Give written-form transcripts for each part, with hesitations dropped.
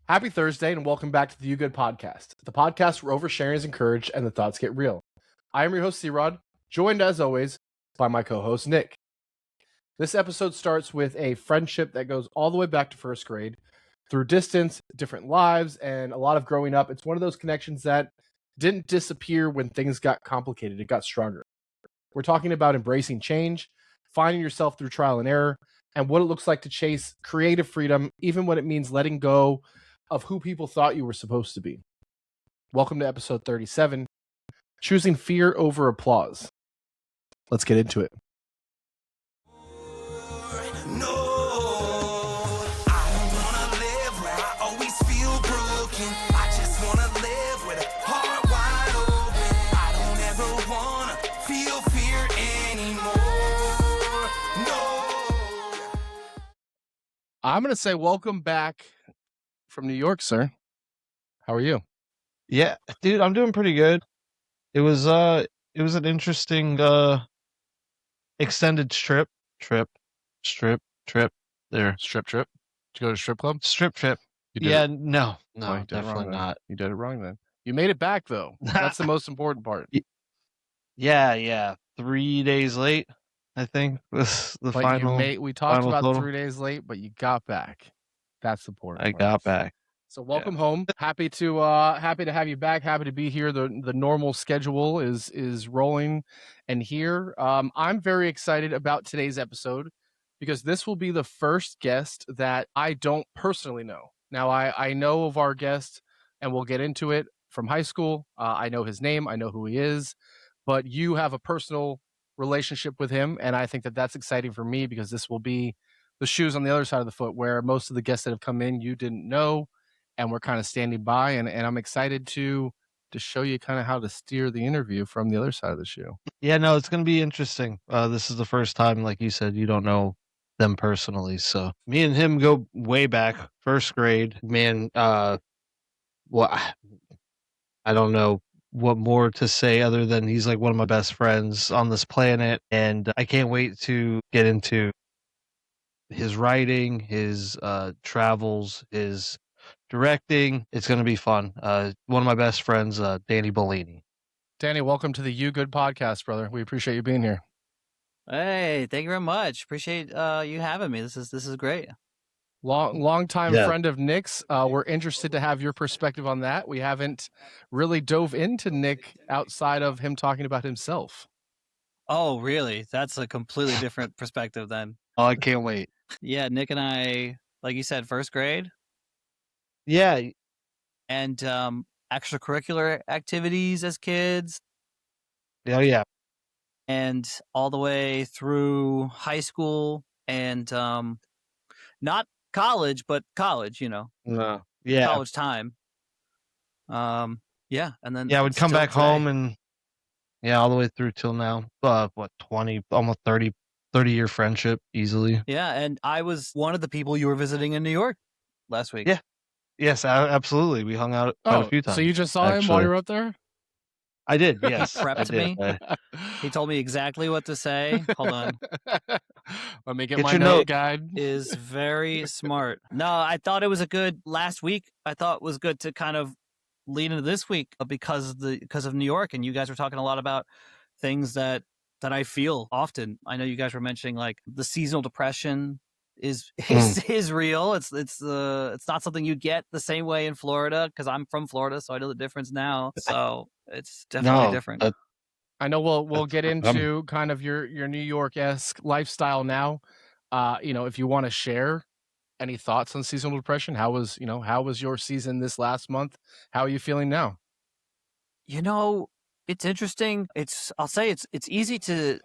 Happy Thursday and welcome back to the You Good Podcast, the podcast where oversharing is encouraged and the thoughts get real. I am your host, C-Rod, joined as always by my co-host, Nick. This episode starts with a friendship that goes all the way back to first grade. Through distance, different lives, and a lot of growing up, it's one of those connections that didn't disappear when things got complicated. It got stronger. We're talking about embracing change, finding yourself through trial and error, and what it looks like to chase creative freedom, even when it means letting go of who people thought you were supposed to be. Welcome to episode 37, Choosing Fear Over Applause. Let's get into it. I'm going to say welcome back from New York, sir. How are you? Yeah, dude, I'm doing pretty good. It was an interesting extended trip there. Strip trip? Did you go to strip club? Strip trip. You did No, you did definitely it not. You did it wrong then. You made it back though. That's the most important part. Yeah. 3 days late, I think was the But final. we talked about total. 3 days late, but you got back. That's the important I part. got back. So welcome home. Happy to have you back. Happy to be here. The normal schedule is rolling, and here I'm very excited about today's episode because this will be the first guest that I don't personally know. Now I know of our guest, and we'll get into it from high school. I know his name. I know who he is, but you have a personal relationship with him, and I think that that's exciting for me because this will be the shoes on the other side of the foot where most of the guests that have come in you didn't know. And we're kind of standing by, and I'm excited to show you kind of how to steer the interview from the other side of the shoe. Yeah, no, it's going to be interesting. This is the first time, like you said, you don't know them personally. So me and him go way back, first grade. Man, I don't know what more to say other than he's like one of my best friends on this planet, and I can't wait to get into his writing, his travels, his directing. It's going to be fun. One of my best friends, Danny Bellini. Danny, welcome to the You Good Podcast, brother. We appreciate you being here. Hey, thank you very much. Appreciate you having me. This is great. Long time friend of Nick's. We're interested to have your perspective on that. We haven't really dove into Nick outside of him talking about himself. Oh, really? That's a completely different perspective then. Oh, I can't wait. Yeah, Nick and I, like you said, first grade. Yeah. And extracurricular activities as kids. Oh, yeah. And all the way through high school and not college, but college, you know. No. Yeah. College time. Yeah, and then I would come back today. home and all the way through till now. 20, almost 30-year friendship easily. Yeah, and I was one of the people you were visiting in New York last week. Yeah. Yes, absolutely. We hung out quite a few times. So you just saw him while you were up there? I did, yes. He prepped me. He told me exactly what to say. Hold on. Let me get my note guide. Is very smart. No, I thought it was a good last week. I thought was good to kind of lead into this week because of New York, and you guys were talking a lot about things that I feel often. I know you guys were mentioning like the seasonal depression is real. It's not something you'd get the same way in Florida because I'm from Florida, so I know the difference now. So it's definitely different. I know we'll get into kind of your New York-esque lifestyle now. If you want to share any thoughts on seasonal depression, how was your season this last month? How are you feeling now? It's interesting. I'll say it's easy to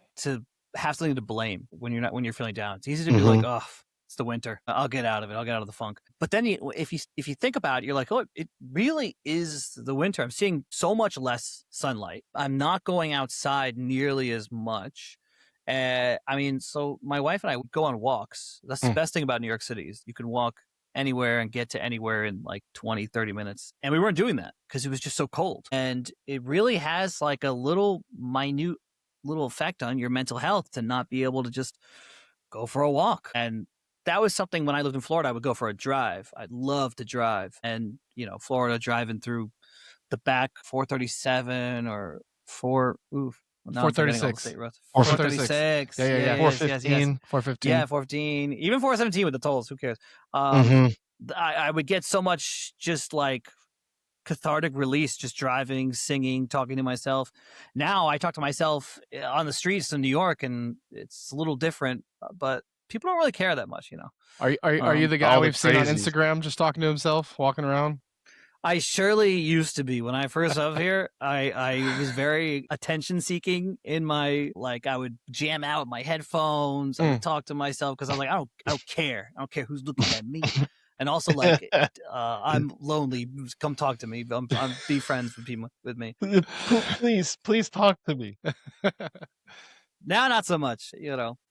have something to blame when you're feeling down. It's easy to be like, oh, it's the winter. I'll get out of it. I'll get out of the funk. But then if you think about it, you're like, oh, it really is the winter. I'm seeing so much less sunlight. I'm not going outside nearly as much. So my wife and I would go on walks. That's the best thing about New York City is you can walk anywhere and get to anywhere in like 20, 30 minutes. And we weren't doing that because it was just so cold. And it really has like a minute effect on your mental health to not be able to just go for a walk. And that was something when I lived in Florida, I would go for a drive. I'd love to drive. And, Florida driving through the back 437 or now I'm forgetting all the 436. state roads. 436. 436. Yeah. 415. 415. Yeah, 415. Even 417 with the tolls. Who cares? I would get so much just like cathartic release just driving, singing, talking to myself. Now I talk to myself on the streets in New York, and it's a little different, but people don't really care that much, Are you the guy all the we've seen on crazies. Instagram just talking to himself, walking around? I surely used to be. When I first moved here, I was very attention seeking in my, like, I would jam out my headphones. I would talk to myself because I was like, I don't care. I don't care who's looking at me. And also, like, I'm lonely. Come talk to me. Be friends with me. Please talk to me. Now, not so much,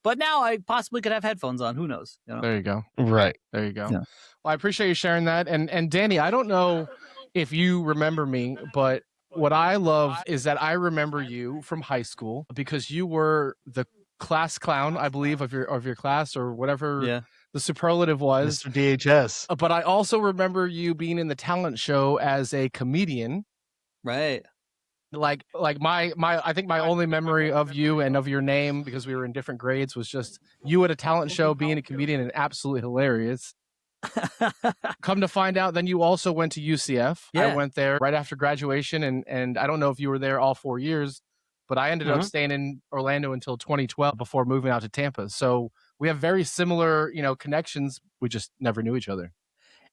But now I possibly could have headphones on. Who knows? There you go. Right. There you go. Yeah. Well, I appreciate you sharing that. And Danny, I don't know if you remember me, but what I love is that I remember you from high school because you were the class clown, I believe, of your class or whatever the superlative was. Mr. DHS. But I also remember you being in the talent show as a comedian. Right. Like my I think my only memory of you and of your name, because we were in different grades, was just you at a talent show being a comedian and absolutely hilarious. Come to find out, then you also went to UCF. Yeah. I went there right after graduation, and I don't know if you were there all 4 years, but I ended up staying in Orlando until 2012 before moving out to Tampa. So we have very similar, connections. We just never knew each other.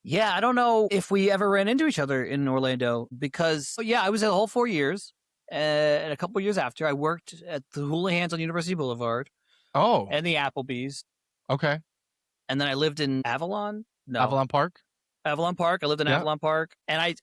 Yeah, I don't know if we ever ran into each other in Orlando because, I was there the whole 4 years. And a couple of years after, I worked at the Houlihan's on University Boulevard. Oh. And the Applebee's. Okay. And then I lived in Avalon. No. Avalon Park? Avalon Park. I lived in Avalon Park. And I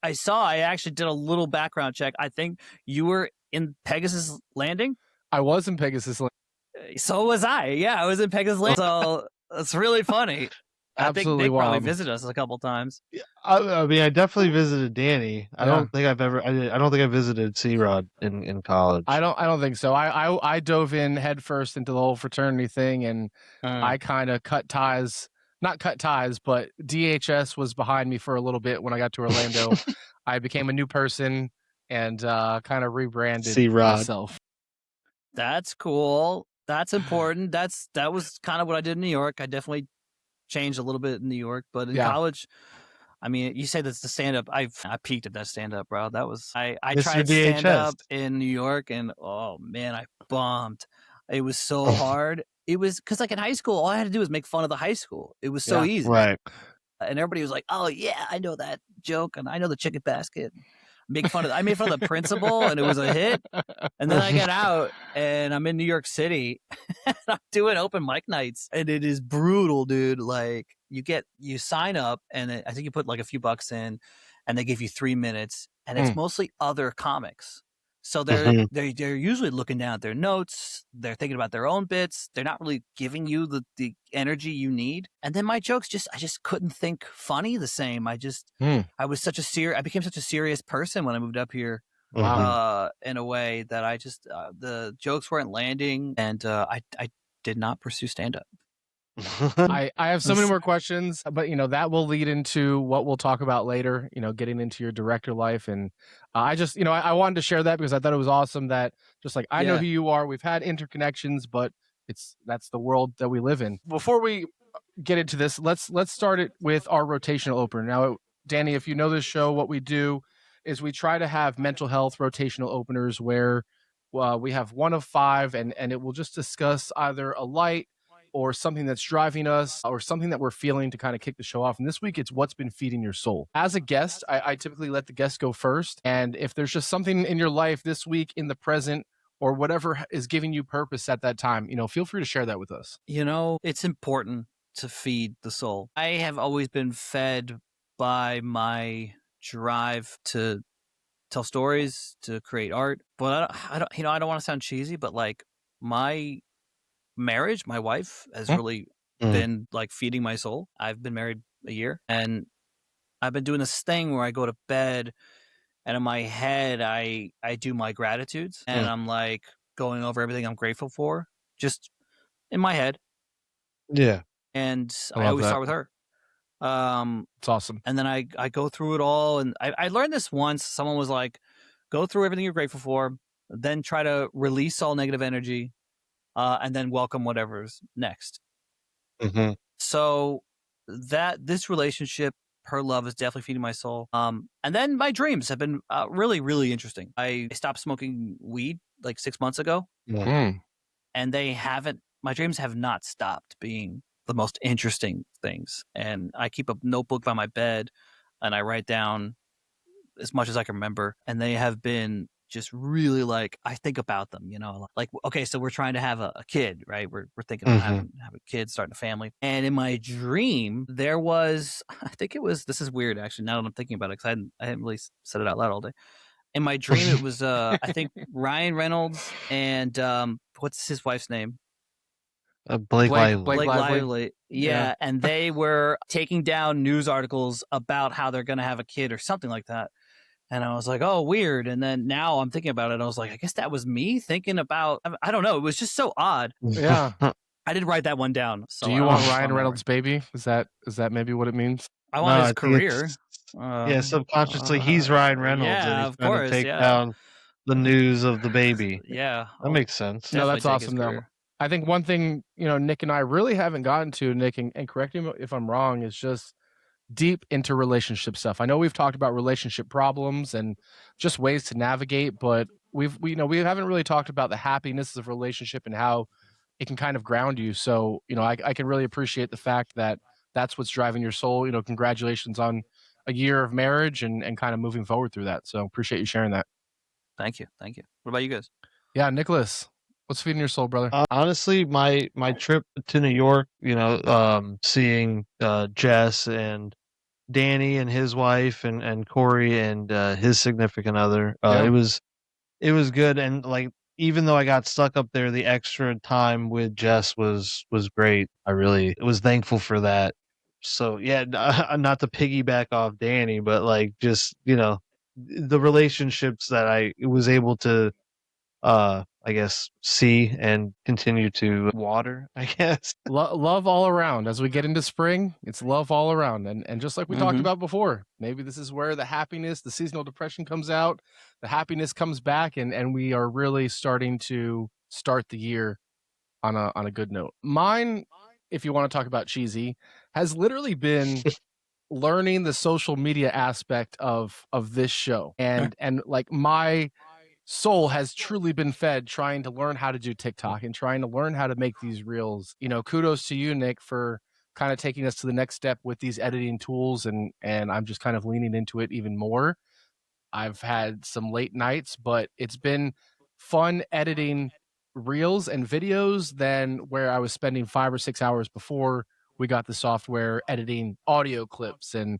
actually did a little background check. I think you were in Pegasus Landing. I was in Pegasus Landing. So was I. Yeah, I was in Pegasus Landing. So it's really funny. I think Nick probably visited us a couple times. Yeah, I mean, I definitely visited Danny. I don't think I don't think I visited C-Rod in college. I don't think so. I dove in headfirst into the whole fraternity thing, and I kind of not cut ties, but DHS was behind me for a little bit when I got to Orlando. I became a new person and kind of rebranded myself. That's cool. That's important. That was kind of what I did in New York. I definitely changed a little bit in New York, but in college, I mean, you say that's the stand-up. I peaked at that stand-up, bro. That was I tried stand-up in New York, and oh man, I bombed. It was so hard. It was because, like, in high school, all I had to do was make fun of the high school. It was so easy, right? And everybody was like, "Oh yeah, I know that joke, and I know the chicken basket." I made fun of the principal, and it was a hit. And then I get out, and I'm in New York City, and I'm doing open mic nights, and it is brutal, dude. Like, you sign up, and I think you put like a few bucks in, and they give you 3 minutes, and it's mostly other comics. So they're usually looking down at their notes. They're thinking about their own bits. They're not really giving you the energy you need. And then my jokes I just couldn't think funny the same. I became such a serious person when I moved up here. Wow. In a way that I just the jokes weren't landing, and I did not pursue stand up. I have so many more questions, but that will lead into what we'll talk about later, getting into your director life. And I just, I wanted to share that because I thought it was awesome that just like, I know who you are. We've had interconnections, but that's the world that we live in. Before we get into this, let's start it with our rotational opener. Now, Danny, if you know this show, what we do is we try to have mental health rotational openers where we have one of 5 and it will just discuss either a light or something that's driving us or something that we're feeling to kind of kick the show off. And this week, it's what's been feeding your soul. As a guest, I typically let the guest go first. And if there's just something in your life this week, in the present, or whatever is giving you purpose at that time, feel free to share that with us. It's important to feed the soul. I have always been fed by my drive to tell stories, to create art. But I don't want to sound cheesy, but like my marriage, my wife has really been like feeding my soul. I've been married a year, and I've been doing this thing where I go to bed, and in my head I do my gratitudes, and I'm like going over everything I'm grateful for, just in my head. Yeah. and I I love always that. start with her. It's awesome. And then I go through it all, and I learned this once. Someone was like, go through everything you're grateful for, then try to release all negative energy, and then welcome whatever's next. Mm-hmm. So this relationship, her love, is definitely feeding my soul. And then my dreams have been really, really interesting. I stopped smoking weed like 6 months ago, Mm. and my dreams have not stopped being the most interesting things. And I keep a notebook by my bed, and I write down as much as I can remember. And they have been just really like, I think about them, like, okay, so we're trying to have a kid, right? We're thinking about having a kid, starting a family. And in my dream, there was, this is weird actually, now that I'm thinking about it, because I hadn't really said it out loud all day. In my dream, it was, I think Ryan Reynolds and, what's his wife's name? Blake Lively. Blake Lively. Lively. Yeah. And they were taking down news articles about how they're going to have a kid or something like that. And I was like, oh, weird. And then now I'm thinking about it. I was like, I guess that was me thinking about, I don't know. It was just so odd. Yeah. I did write that one down. So Do you want Ryan Reynolds' baby? Is that maybe what it means? I want his I think career. yeah, subconsciously he's Ryan Reynolds, and Yeah, he's of trying course. to take Yeah. down the news of the baby. Yeah. That makes sense. No, that's Definitely take his awesome though. career. I think one thing, Nick and I really haven't gotten to, Nick, and correct me if I'm wrong, is just deep into relationship stuff. I know we've talked about relationship problems and just ways to navigate, but we haven't really talked about the happiness of relationship and how it can kind of ground you. So, I can really appreciate the fact that that's what's driving your soul. Congratulations on a year of marriage and kind of moving forward through that. So appreciate you sharing that. Thank you. Thank you. What about you guys? Yeah, Nicholas, what's feeding your soul, brother? Honestly, my trip to New York, seeing Jess and Danny and his wife and Corey and his significant other, Yeah. it was good. And like, even though I got stuck up there, the extra time with Jess was great. I really was thankful for that. So yeah, not to piggyback off Danny, but like just the relationships that I was able to I guess see and continue to water, I guess. Love all around. As we get into spring, it's love all around. And just like we talked Mhm. about before, maybe this is where the happiness, the seasonal depression comes out, the happiness comes back, and we are really starting to start the year on a good note. Mine, if you want to talk about cheesy, has literally been learning the social media aspect of this show. And like my soul has truly been fed trying to learn how to do TikTok and trying to learn how to make these reels. Kudos to you, Nick, for kind of taking us to the next step with these editing tools, and I'm just kind of leaning into it even more. I've had some late nights, but it's been fun editing reels and videos than where I was spending 5 or 6 hours before we got the software editing audio clips and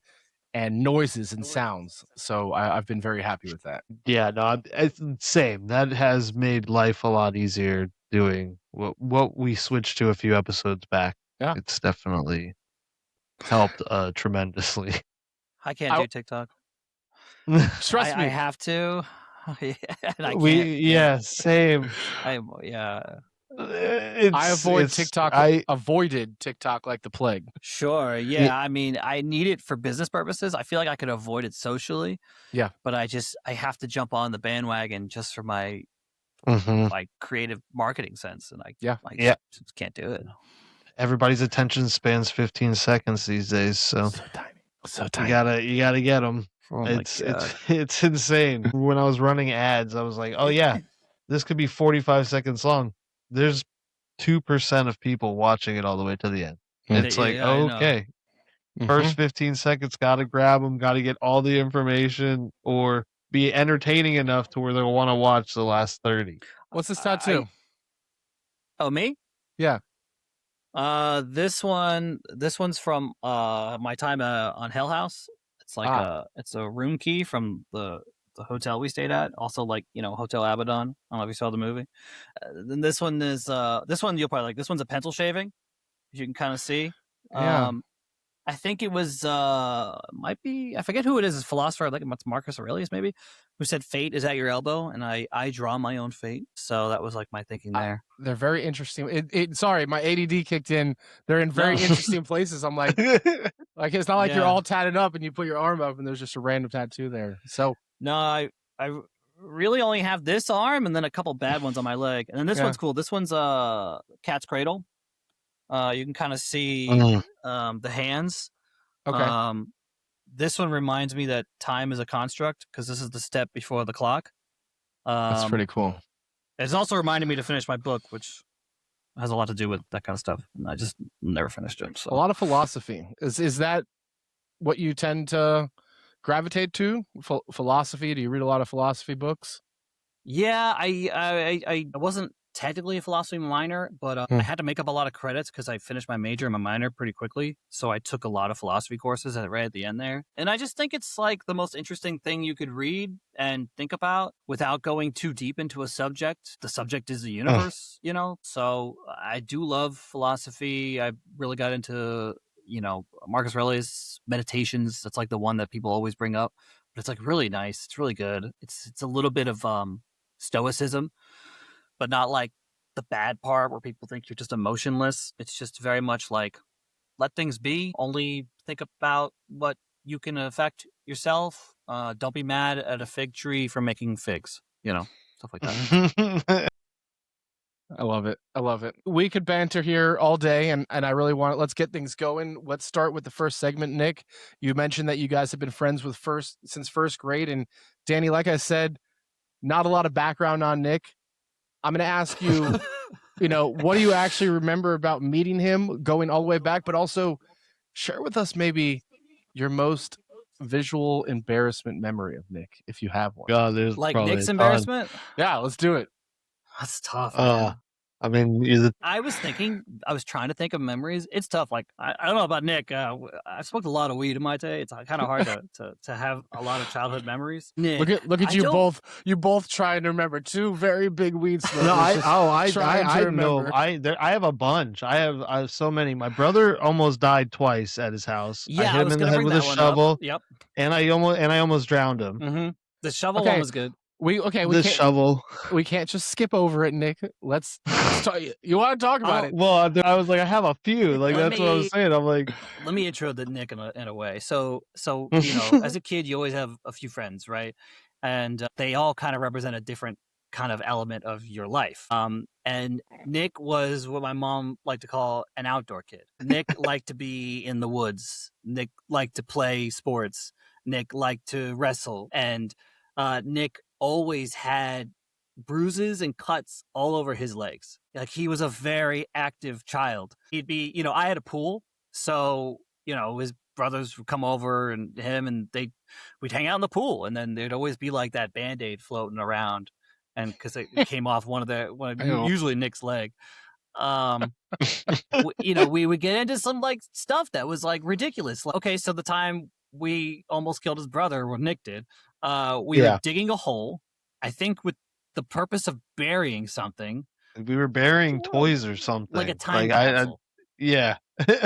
noises and sounds. So I've been very happy with that. Yeah, no, it's same. That has made life a lot easier doing what we switched to a few episodes back. Yeah. It's definitely helped tremendously. I can't do TikTok. Trust me. I have to. And I can't. Same. I avoid TikTok. I avoided TikTok like the plague. Sure. Yeah. I mean, I need it for business purposes. I feel like I could avoid it socially. Yeah. But I have to jump on the bandwagon just for my like creative marketing sense, and I just can't do it. Everybody's attention spans 15 seconds these days, so tiny. You gotta get them. Oh it's insane. When I was running ads, I was like, oh yeah, this could be 45 seconds long. There's 2% of people watching it all the way to the end. It's like, okay, first 15 seconds, gotta grab them, gotta get all the information, or be entertaining enough to where they'll want to watch the last 30. What's this tattoo? Me? Yeah. This one's from my time on Hell House. It's like it's a room key from the hotel we stayed at. Also, like, Hotel Abaddon. I don't know if you saw the movie. Then this one is this one you'll probably like. This one's a pencil shaving, as you can kind of see. Yeah. I think it was might be, I forget who it is. It's a philosopher. I think it's Marcus Aurelius maybe, who said fate is at your elbow, and I draw my own fate. So that was like my thinking there. They're very interesting. Sorry, my ADD kicked in. They're in very interesting places. I'm like it's not like you're all tatted up and you put your arm up and there's just a random tattoo there. So no, I really only have this arm and then a couple bad ones on my leg, and then this one's cool. This one's cat's cradle. You can kind of see the hands. Okay. This one reminds me that time is a construct because this is the step before the clock. That's pretty cool. It's also reminded me to finish my book, which has a lot to do with that kind of stuff. And I just never finished it. So. A lot of philosophy. Is that what you tend to gravitate to? Philosophy? Do you read a lot of philosophy books? Yeah, I wasn't technically a philosophy minor, but I had to make up a lot of credits because I finished my major and my minor pretty quickly. So I took a lot of philosophy courses right at the end there. And I just think it's like the most interesting thing you could read and think about without going too deep into a subject. The subject is the universe, you know? So I do love philosophy. I really got into, Marcus Aurelius' Meditations. That's like the one that people always bring up. But it's like really nice. It's really good. It's a little bit of stoicism, but not like the bad part where people think you're just emotionless. It's just very much like, let things be. Only think about what you can affect yourself. Don't be mad at a fig tree for making figs, stuff like that. I love it. I love it. We could banter here all day, and I really want let's get things going. Let's start with the first segment, Nick. You mentioned that you guys have been friends since first grade, and Danny, like I said, not a lot of background on Nick. I'm going to ask you, what do you actually remember about meeting him, going all the way back, but also share with us maybe your most visual embarrassment memory of Nick, if you have one. God, there's like Nick's embarrassment? Yeah, let's do it. That's tough, man. I mean, I was trying to think of memories. It's tough. Like, I don't know about Nick. I smoked a lot of weed in my day. It's kind of hard to have a lot of childhood memories. Nick, look at you both. You both trying to remember two very big weed smokers. No, I know. I have a bunch. I have so many. My brother almost died twice at his house. Yeah, I hit him in the head with a shovel. Yep. And I almost drowned him. Mm-hmm. The shovel one was good. Shovel. We can't just skip over it, Nick. Let's talk. You want to talk about it? Well, I was like, I have a few. Like that's what I was saying. I'm like, let me intro the Nick in a way. So as a kid, you always have a few friends, right? And they all kind of represent a different kind of element of your life. And Nick was what my mom liked to call an outdoor kid. Nick liked to be in the woods. Nick liked to play sports. Nick liked to wrestle, and Nick always had bruises and cuts all over his legs. Like, he was a very active child. He'd be, I had a pool, so, his brothers would come over and we'd hang out in the pool, and then there'd always be like that Band-Aid floating around, and because it came off usually Nick's leg. We would get into some like stuff that was like ridiculous. Like, okay, so the time we almost killed his brother, what Nick did, we were digging a hole, I think with the purpose of burying something. We were burying toys or something. Like a time capsule.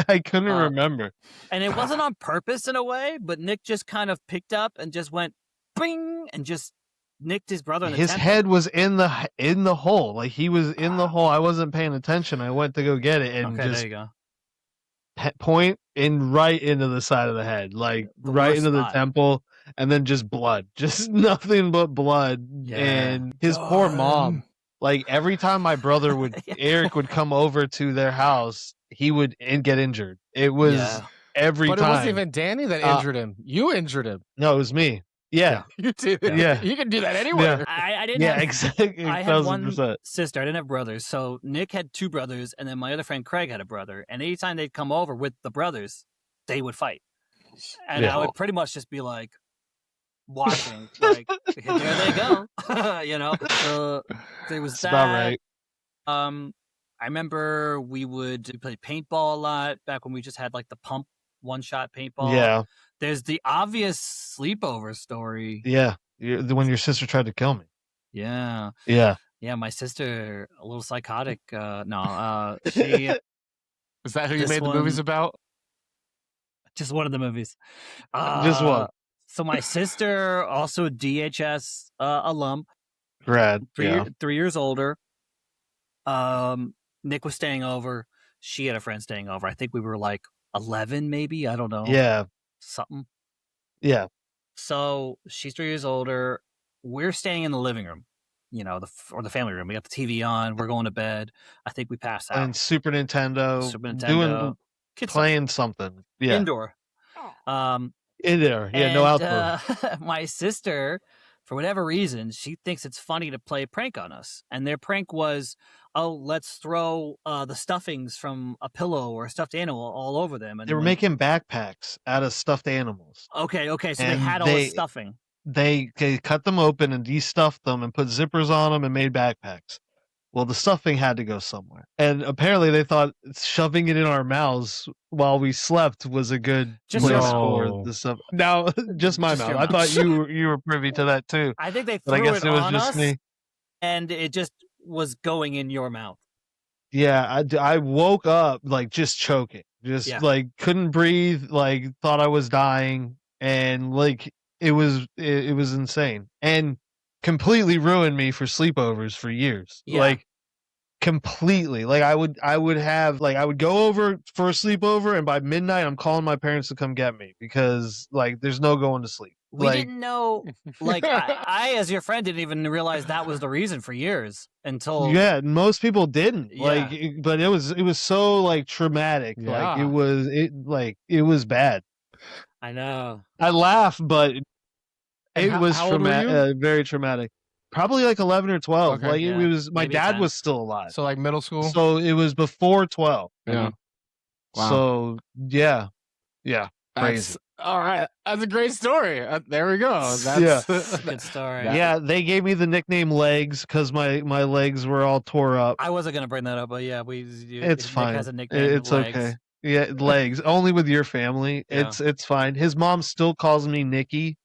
I couldn't remember. And it wasn't on purpose in a way, but Nick just kind of picked up and just went bing and just nicked his brother in the His temple. head was in the hole. Like, he was in the hole. I wasn't paying attention. I went to go get it and there you go. Point in right into the side of the head, like right into the temple, and then just blood, just nothing but blood. Yeah. And his poor mom, like every time my brother Eric would come over to their house, he would get injured. It was every time. But it wasn't even Danny that injured him. You injured him. No, it was me. Yeah. You did. Yeah. You can do that anywhere. Yeah. I didn't exactly. I had 1,000%. One sister. I didn't have brothers. So Nick had two brothers, and then my other friend Craig had a brother. And anytime they'd come over with the brothers, they would fight. And I would pretty much just be like watching, like, there they go. So there was That's that. About right. I remember we would play paintball a lot back when we just had like the pump one-shot paintball. Yeah. There's the obvious sleepover story. Yeah. When your sister tried to kill me. Yeah. Yeah. Yeah, my sister, a little psychotic. She... Is that who you made the movies about? Just one of the movies. Just one. So my sister, also a DHS alum, Grad. Yeah. 3 years older. Nick was staying over. She had a friend staying over. I think we were like 11, maybe. I don't know. Yeah. Something. Yeah. So she's 3 years older. We're staying in the living room, or the family room. We got the TV on. We're going to bed. I think we passed out. And Super Nintendo. Doing playing something. Yeah. Indoor. Indoor. Yeah. No outdoor. My sister, for whatever reason, she thinks it's funny to play a prank on us. And their prank was, let's throw the stuffings from a pillow or a stuffed animal all over them. And they were making backpacks out of stuffed animals. Okay. So they had all the stuffing. They cut them open and de-stuffed them and put zippers on them and made backpacks. Well, the stuffing had to go somewhere. And apparently they thought shoving it in our mouths while we slept was a good place for the stuff. Now, just my mouth. I thought you were privy to that too. I think they threw it on us, and it just was going in your mouth. Yeah, I woke up like just choking. Like couldn't breathe, like thought I was dying, and like it was insane. And completely ruined me for sleepovers for years. Yeah. Like completely. Like I would go over for a sleepover, and by midnight I'm calling my parents to come get me because like there's no going to sleep. We didn't know, like I as your friend didn't even realize that was the reason for years until most people didn't but it was so like traumatic. Yeah. Like it was bad. I know. I laugh, but it was traumatic. Very traumatic. Probably like 11 or 12. Okay. Like it was. My Maybe dad 10. was still alive. So like middle school. So it was before 12. Yeah. Wow. So yeah. Crazy. All right, that's a great story. There we go. That's a good story. Yeah, they gave me the nickname Legs because my legs were all tore up. I wasn't gonna bring that up, but yeah, it's fine. Nick has a nickname. It's okay. Yeah, Legs. Only with your family. Yeah. It's fine. His mom still calls me Nikki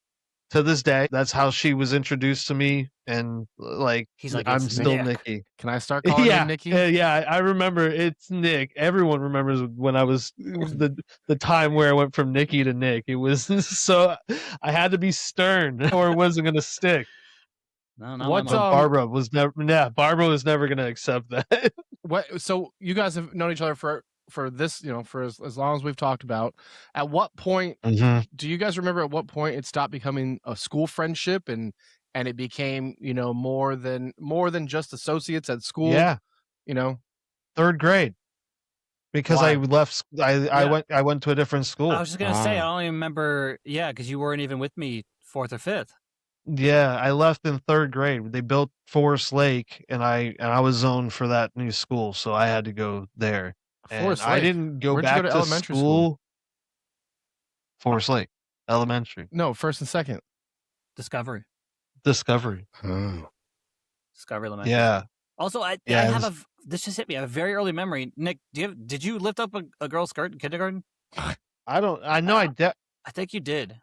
to this day. That's how she was introduced to me, and like he's like, I'm still Nick. Nikki. Can I start calling you Nikki? Yeah, I remember it's Nick. Everyone remembers when I was the time where I went from Nikki to Nick. It was so I had to be stern or it wasn't gonna stick. No, Barbara was never gonna accept that. What? So you guys have known each other for this, for as long as we've talked about. At what point do you guys remember? At what point it stopped becoming a school friendship and it became more than just associates at school? Yeah, 3rd grade. Because Why? I left. I went to a different school. I was just gonna say I don't even remember. Yeah, because you weren't even with me 4th or 5th. Yeah, I left in 3rd grade. They built Forest Lake, and I was zoned for that new school, so I had to go there. Forest Lake. I didn't go Where'd back you go to elementary school. Forest Lake Elementary. No, 1st and 2nd. Discovery. Discovery Elementary. Yeah. Also, I have this just hit me. I have a very early memory. Nick, did you lift up a girl's skirt in kindergarten? I think you did.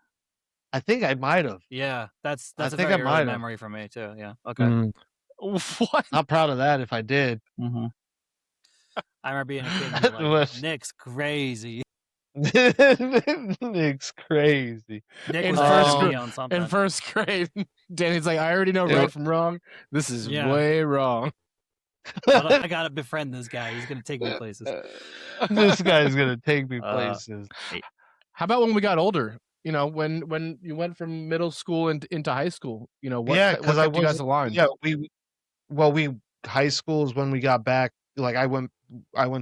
I think I might have. Yeah, that's a very early memory for me too. Yeah. Okay. What? Not proud of that if I did. Mm-hmm. I remember being a kid and being like, Nick's crazy. Nick's crazy. Nick in first grade, Danny's like, I already know right from wrong. This is way wrong. I gotta befriend this guy. He's gonna take me places. This guy's gonna take me places. How about when we got older? When you went from middle school into high school. What kept you guys aligned? Yeah, high school is when we got back. Like I went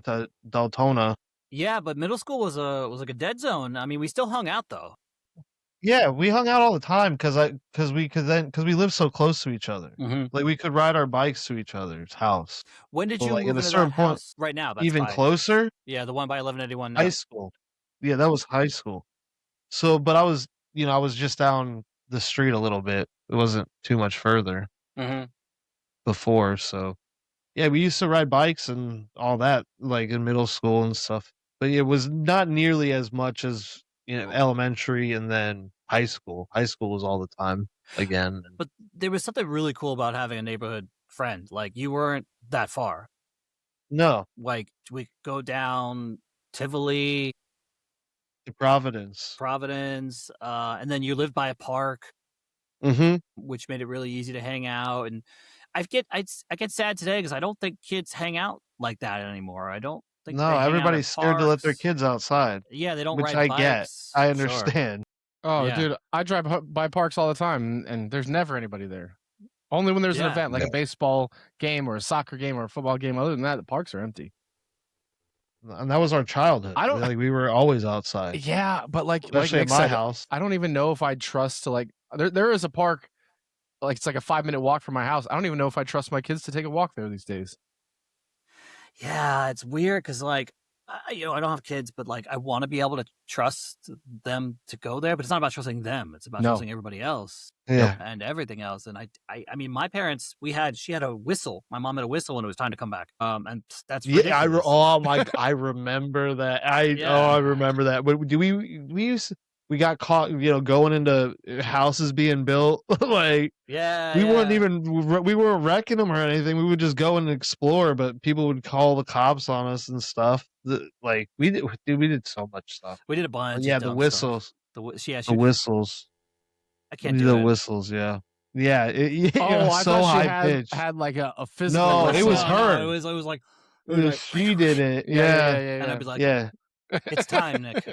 to Deltona. Yeah, but middle school was like a dead zone. I mean, we still hung out though. Yeah, we hung out all the time because we lived so close to each other. Mm-hmm. Like we could ride our bikes to each other's house. When did you move into that house? Right now, that's even closer. Yeah, the one by 1181. High school. Yeah, that was high school. So, but I was just down the street a little bit. It wasn't too much further before. So, yeah, we used to ride bikes and all that, like in middle school and stuff. But it was not nearly as much as elementary and then high school. High school was all the time again. But there was something really cool about having a neighborhood friend. Like you weren't that far. No. Like we go down Tivoli. to Providence. And then you lived by a park, Mm-hmm. which made it really easy to hang out. And I get sad today because I don't think kids hang out like that anymore. I don't think No, they hang out at everybody's scared to let their parks. kids outside, Yeah, they don't which ride I get. bikes. I Sure. understand. Oh, Yeah. dude, I drive by parks all the time, and there's never anybody there. Only when there's an Yeah. event, like a baseball game or a soccer game or a football game. Other than that, the parks are empty. And that was our childhood. I don't- like we were always outside. Yeah, but like Especially Nick at my said, house. I don't even know if I'd trust to like. There is a park, like it's like a 5-minute walk from my house. I don't even know if I trust my kids to take a walk there these days. Yeah, it's weird because like I don't have kids, but like I want to be able to trust them to go there. But it's not about trusting them; it's about No. trusting everybody else Yeah. and everything else. And I mean, my parents, she had a whistle. My mom had a whistle when it was time to come back. And that's ridiculous. I remember that. I remember that. But we got caught, going into houses being built. Like we weren't wrecking them or anything. We would just go and explore, but people would call the cops on us and stuff. We did so much stuff. We did a bunch. Yeah, of the dumb whistles. Stuff. The whistles. I can't The do it. whistles. Yeah. Yeah. I so thought she high pitched. had like a physical. No, whistle. it was her. No, it was like She did it. Yeah. and I'd be like, Yeah. it's time, Nick.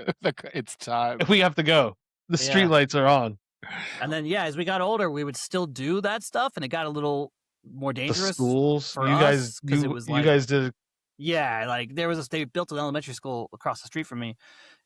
It's time. We have to go. The street lights are on. And then as we got older, we would still do that stuff, and it got a little more dangerous. The schools, for you us, guys, 'cause you, it was you like, guys did. Yeah, like they built an elementary school across the street from me,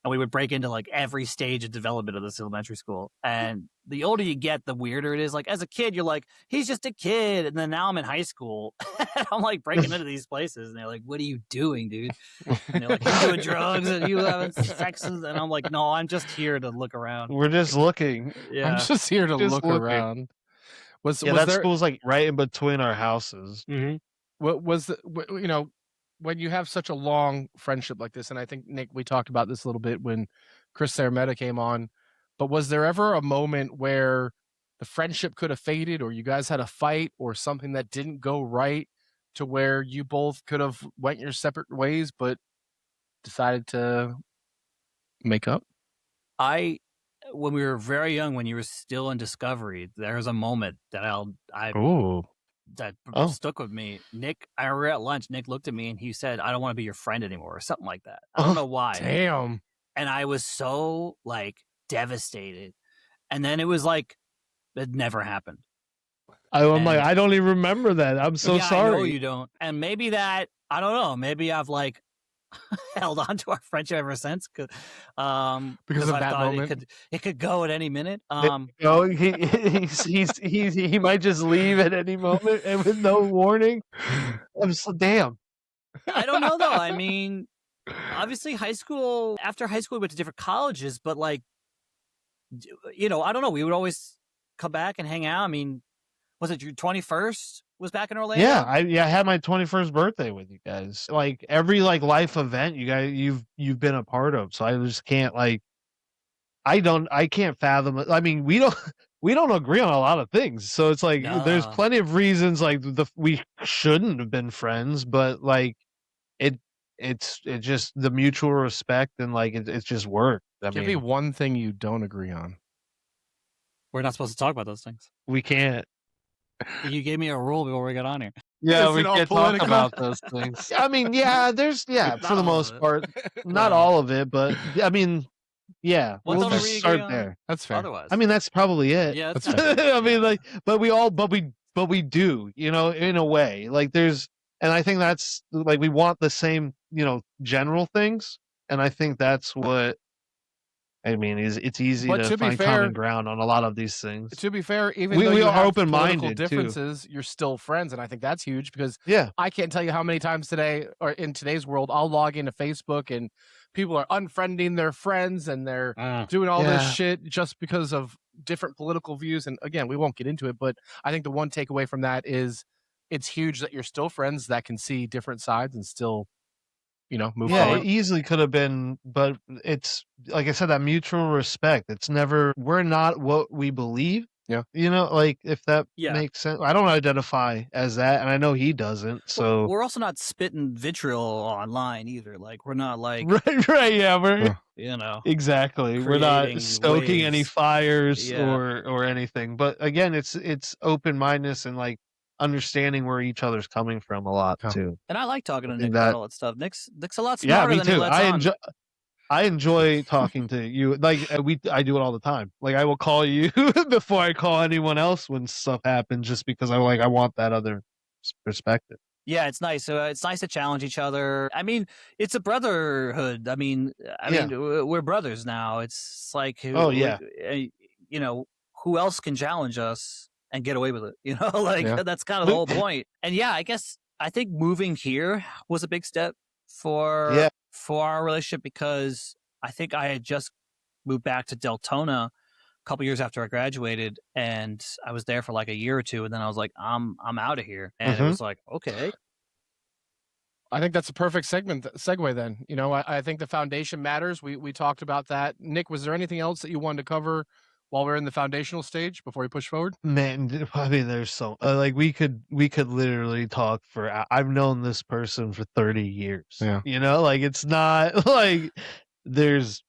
and we would break into like every stage of development of this elementary school. And the older you get, the weirder it is. Like as a kid, you're like, he's just a kid, and then now I'm in high school, and I'm like breaking into these places, and they're like, what are you doing, dude? And they're like, you doing drugs and you having sex, and I'm like, no, I'm just here to look around. We're just looking. Yeah, I'm just here to Just look looking. around. Was that there? school's like right in between our houses. Mm-hmm. What was when you have such a long friendship like this, and I think Nick, we talked about this a little bit when Chris Sarametta came on, but was there ever a moment where the friendship could have faded, or you guys had a fight, or something that didn't go right, to where you both could have went your separate ways, but decided to make up? When we were very young, when you were still in Discovery, there was a moment that that stuck with me. Nick, I were at lunch. Nick looked at me and he said, "I don't want to be your friend anymore," or something like that. I don't know why. Damn. And I was so like devastated. And then it was like it never happened. I'm like, I don't even remember that. I'm so sorry. I know you don't. And maybe that, I don't know. Maybe I've like held on to our friendship ever since, because of I that thought moment. it could go at any minute. He might just leave at any moment and with no warning. I'm so damn. I don't know though. I mean, obviously after high school we went to different colleges, but like, I don't know. We would always come back and hang out. I mean, was it your 21st was back in Orlando? Yeah, I had my 21st birthday with you guys. Like every life event you've been a part of. So I just can't I can't fathom it. I mean, we don't agree on a lot of things. So it's like there's plenty of reasons like we shouldn't have been friends, but like it's just the mutual respect and like it's just work. Give me one thing you don't agree on. We're not supposed to talk about those things. We can't. You gave me a rule before we got on here. Yeah, we can't talk about those things. I mean, for the most part, not all of it, but I mean, yeah, we'll just start there. That's fair. Otherwise, I mean, that's probably it. Yeah, that's fair. I mean, but we do, in a way. Like and I think that's like we want the same, general things, and I think that's what. I mean, it's easy to find common ground on a lot in these things. To be fair, even we though you are have open-minded differences, you're still friends, and I think that's huge because yeah, I can't tell you how many times today or in today's world I'll log into Facebook and people are unfriending their friends and they're doing all this shit just because of different political views. And again, we won't get into it, but I think the one takeaway from that is it's huge that you're still friends that can see different sides and still move forward. It easily could have been, but it's like I said, that mutual respect. It's never, we're not what we believe, You know, like, if that Yeah. makes sense. I don't identify as that, and I know he doesn't. So We're also not spitting vitriol online either. Like, we're not like, right, yeah, we're you know, exactly. We're not creating stoking any waves. fires Yeah. or anything. But again, it's open mindedness and like understanding where each other's coming from a lot too. And I like talking to And Nick that about all that stuff. Nick's a lot yeah, smarter me than he too. lets on. I enjoy talking to you. Like I do it all the time. Like I will call you before I call anyone else when stuff happens, just because I want that other perspective. Yeah, it's nice. It's nice to challenge each other. I mean, it's a brotherhood. I mean, we're brothers now. It's like, you know, who else can challenge us and get away with it? You know, like that's kind of the whole point. And yeah, I think moving here was a big step for our relationship, because I think I had just moved back to Deltona a couple years after I graduated, and I was there for like a year or two, and then I was like, I'm out of here, and it was like, okay. I think that's a perfect segue then. You know, I think the foundation matters. We talked about that. Nick, was there anything else that you wanted to cover while we're in the foundational stage before we push forward? Man, I mean, there's so like we could literally talk for. I've known this person for 30 years. Yeah. You know, like it's not like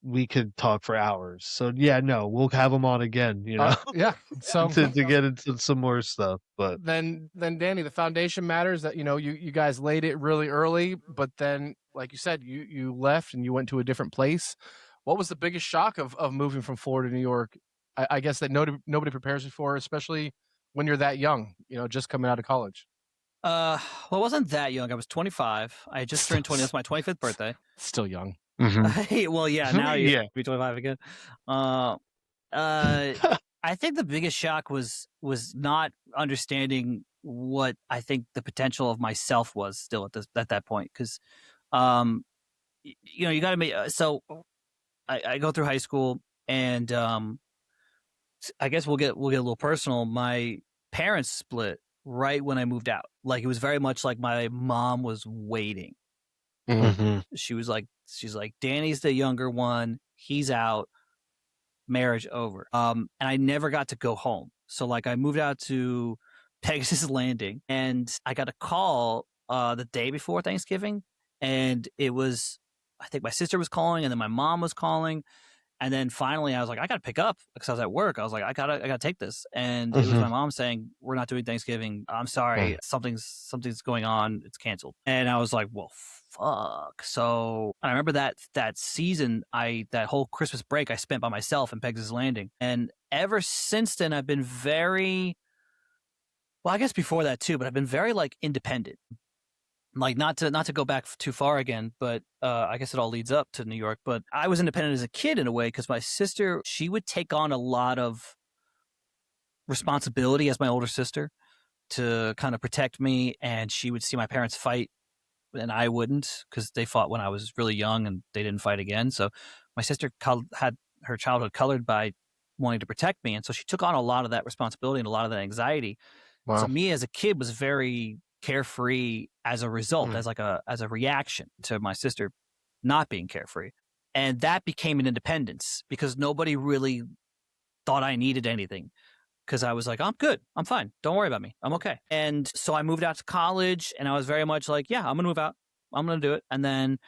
we could talk for hours. So yeah, no, we'll have them on again. You know, yeah. So to get into some more stuff. But then Danny, the foundation matters. That, you know, you guys laid it really early, but then, like you said, you left and you went to a different place. What was the biggest shock of moving from Florida to New York? I guess that nobody prepares you for, especially when you're that young, you know, just coming out of college. Well, I wasn't that young. I was 25. I had just turned 20. That's my 25th birthday. Still young. Well, yeah, now you're be 25 again. I think the biggest shock was not understanding what I think the potential of myself was still at that point. Because, you know, you got to make, so I go through high school, and I guess we'll get a little personal. My parents split right when I moved out. Like, it was very much like my mom was waiting. She's like, Danny's the younger one. He's out. Marriage over. And I never got to go home. So like, I moved out to Pegasus Landing, and I got a call the day before Thanksgiving, and it was, I think my sister was calling, and then my mom was calling. And then finally I was like, I got to pick up, because I was at work. I was like, I gotta take this. And it was my mom saying, we're not doing Thanksgiving. I'm sorry. Something's going on. It's canceled. And I was like, well, fuck. So I remember that season, that whole Christmas break I spent by myself in Pegasus Landing. And ever since then, I've been very, well, I guess before that too, but I've been very like independent. Like, not to go back too far again, but I guess it all leads up to New York. But I was independent as a kid in a way, because my sister, she would take on a lot of responsibility as my older sister to kind of protect me, and she would see my parents fight, and I wouldn't, because they fought when I was really young and they didn't fight again. So my sister had her childhood colored by wanting to protect me, and so she took on a lot of that responsibility and a lot of that anxiety. Wow. So me as a kid was very carefree as a result, as a reaction to my sister not being carefree. And that became an independence, because nobody really thought I needed anything, because I was like, I'm good, I'm fine, don't worry about me, I'm okay. And so I moved out to college, and I was very much like, yeah, I'm gonna move out, I'm gonna do it. And then